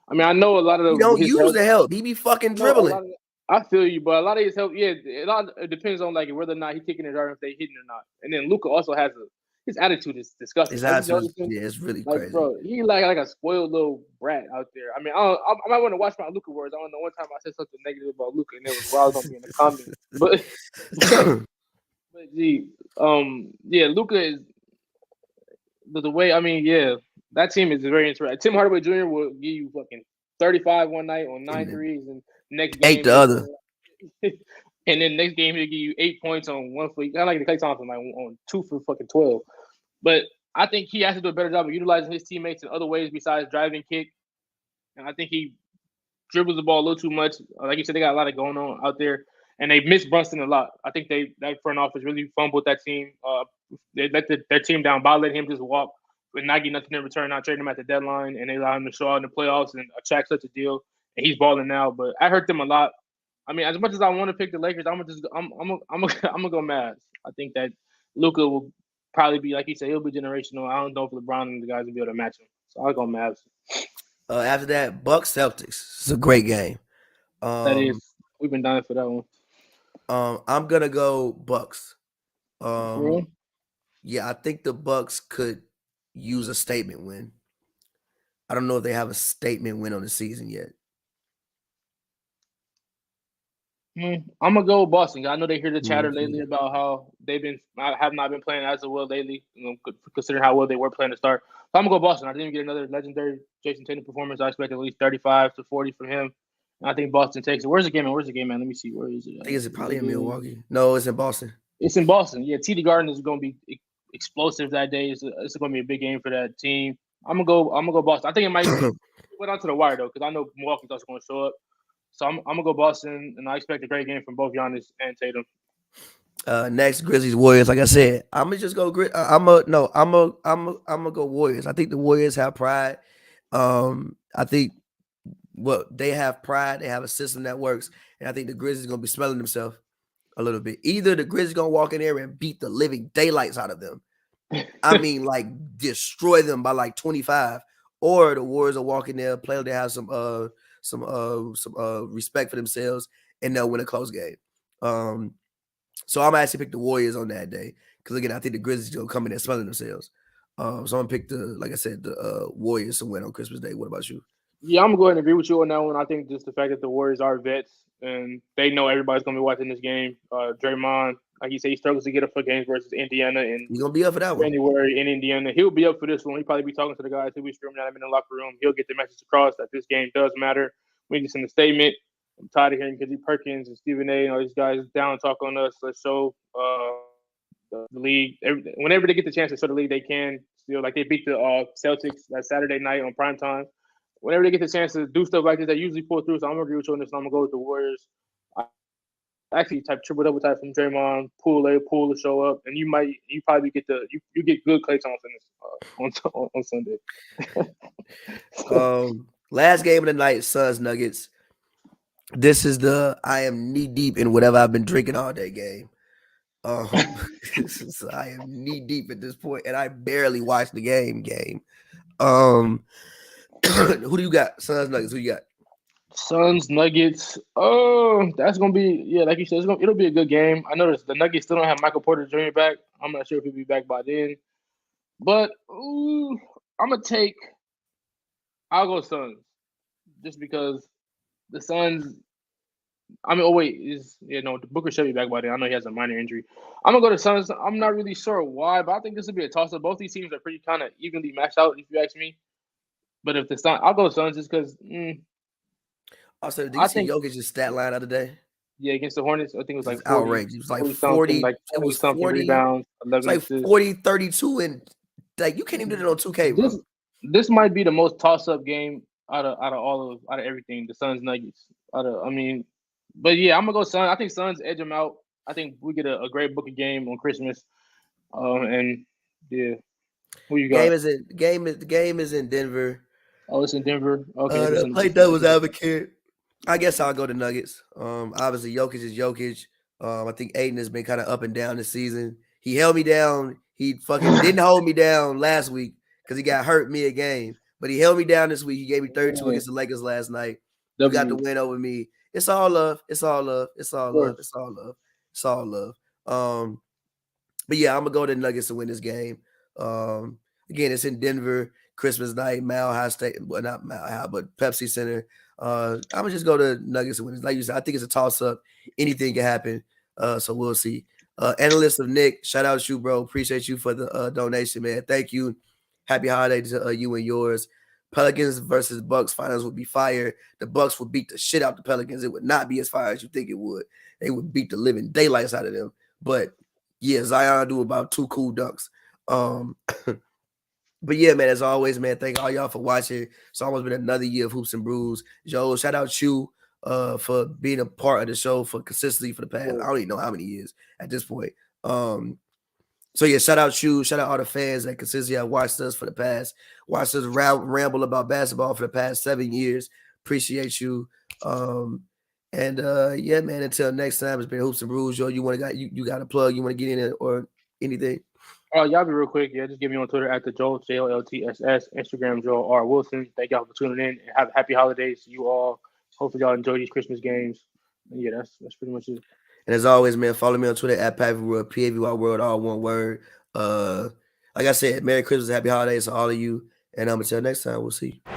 I mean, I know a lot of the he don't use the help. He be fucking dribbling. I feel you, but a lot of his help, yeah, it depends on like whether or not he's kicking it or if they hitting or not. And then Luka also has his attitude is disgusting. His attitude, it's really like, crazy. Bro, he like a spoiled little brat out there. I mean, I might want to watch my Luka words. I don't know. One time I said something negative about Luka, and it was while I was gonna be in the comments. But gee, yeah, Luka is the way. I mean, yeah, that team is very interesting. Tim Hardaway Jr. will give you fucking 35 one night on 9 threes, and next game 8 the other. And then next game he'll give you 8 points on 1 for. I like the Klay Thompson like on 2 for fucking 12. But I think he has to do a better job of utilizing his teammates in other ways besides driving kick. And I think he dribbles the ball a little too much. Like you said, they got a lot of going on out there. And they miss Brunson a lot. I think that front office really fumbled that team. They let their team down by letting him just walk with not getting nothing in return, not trading him at the deadline, and they allow him to show out in the playoffs and attract such a deal. And he's balling now, but I hurt them a lot. I mean, as much as I want to pick the Lakers, I'm gonna go Mavs. I think that Luka will probably be, like you said, he'll be generational. I don't know if LeBron and the guys will be able to match him, so I'll go Mavs. After that, Bucks Celtics. It's a great game. That is, we've been dying for that one. I'm gonna go Bucks. Really? Yeah, I think the Bucks could use a statement win. I don't know if they have a statement win on the season yet. I'm gonna go Boston. I know they hear the chatter lately about how have not been playing as well lately, considering how well they were playing to start. So I'm gonna go Boston. I didn't get another legendary Jason Tatum performance. I expect at least 35 to 40 from him. And I think Boston takes it. Where's the game, man? Let me see. Where is it? I think it's probably in Milwaukee. No, it's in Boston. It's in Boston. Yeah, TD Garden is gonna be explosive that day. It's gonna be a big game for that team. I'm gonna go Boston. I think it might went on to the wire though, because I know Milwaukee's also gonna show up. So I'm gonna go Boston, and I expect a great game from both Giannis and Tatum. Next, Grizzlies Warriors. Like I said, I'm gonna just go. I'm gonna go Warriors. I think the Warriors have pride. I think they have pride. They have a system that works, and I think the Grizzlies gonna be smelling themselves a little bit. Either the Grizzlies gonna walk in there and beat the living daylights out of them, I mean, like destroy them by like 25. Or the Warriors are walking there, play, they have some respect for themselves, and they'll win a close game. So I'm actually pick the Warriors on that day because again, I think the Grizzlies gonna come in there smelling themselves. So I'm gonna pick like I said, the Warriors to win on Christmas Day. What about you? Yeah, I'm going to go ahead and agree with you on that one. I think just the fact that the Warriors are vets and they know everybody's going to be watching this game. Draymond, like you said, he struggles to get up for games versus Indiana in You gonna be up for that one? January in Indiana. He'll be up for this one. He'll probably be talking to the guys. He'll be screaming at them in the locker room. He'll get the message across that this game does matter. We need to send a statement. I'm tired of hearing Kizzy Perkins and Stephen A. and all these guys down talk on us. Let's show the league. Whenever they get the chance to show the league, they can. Still, like they beat the Celtics that Saturday night on prime time. Whenever they get the chance to do stuff like this, they usually pull through. So I'm gonna agree with you on this. I'm gonna go with the Warriors. I actually type triple double type from Draymond, Poole to show up, and you probably get you get good Klay Thompson on Sunday. Last game of the night, Suns Nuggets. This is the I am knee deep in whatever I've been drinking all day game. I am knee deep at this point, and I barely watched the game. Who do you got? Suns Nuggets. Who you got? Suns Nuggets. Oh, that's gonna be like you said. It'll be a good game. I noticed the Nuggets still don't have Michael Porter Jr. back. I'm not sure if he'll be back by then, but I'm gonna take. I'll go Suns, just because the Suns. I mean, the Booker should be back by then. I know he has a minor injury. I'm gonna go to Suns. I'm not really sure why, but I think this will be a toss up. Both these teams are pretty kind of evenly matched out, if you ask me. But if the Suns, I'll go Suns just because. Also, did you see Jokic's stat line of the day? Yeah, against the Hornets, I think it was like 40, outrageous. It was like 40. It was 40 rebounds, 11 it's like 40, 32, and like you can't even do it on 2K, bro. This might be the most toss-up game out of everything. The Suns Nuggets. But yeah, I'm gonna go Suns. I think Suns edge them out. I think we get a great Booker game on Christmas. And yeah, who you got? The game is in Denver. Oh, it's in Denver. Okay. Play devil's advocate. I guess I'll go to Nuggets. Obviously Jokic is Jokic. I think Aiden has been kind of up and down this season. He held me down. He fucking didn't hold me down last week because he got hurt mid game. But he held me down this week. He gave me 32 against the Lakers last night. He got the win over me. It's all love. It's all love. It's all love. It's all love. It's all love. But yeah, I'm gonna go to the Nuggets to win this game. Again, it's in Denver, Christmas night, Mile High State. Well, not Mile High, but Pepsi Center. I'm gonna just go to Nuggets to win. Like you said, I think it's a toss up. Anything can happen. So we'll see. Analyst of Nick, shout out to you, bro. Appreciate you for the donation, man. Thank you. Happy holidays to you and yours. Pelicans versus Bucks finals would be fire. The Bucks would beat the shit out the Pelicans. It would not be as fire as you think it would. They would beat the living daylights out of them. But yeah, Zion do about 2 cool dunks. But yeah, man, as always, man, thank all y'all for watching. It's almost been another year of Hoops and Brews. Joe, shout out you for being a part of the show for consistently for the past, I don't even know how many years at this point. So yeah, shout out you, shout out all the fans that consistently have watched us watched us ramble about basketball for the past 7 years. Appreciate you. Yeah, man, until next time, it's been Hoops and Brews. Joe, you got a plug, you want to get in it or anything? Y'all be real quick. Yeah, just give me on Twitter at the Joel, JOLTSS, Instagram, Joel R. Wilson. Thank y'all for tuning in and have happy holidays to you all. Hopefully y'all enjoy these Christmas games. And yeah, that's pretty much it. And as always, man, follow me on Twitter at Pavy World, PAVY World, all one word. Like I said, Merry Christmas, Happy Holidays to all of you. And until next time, we'll see you.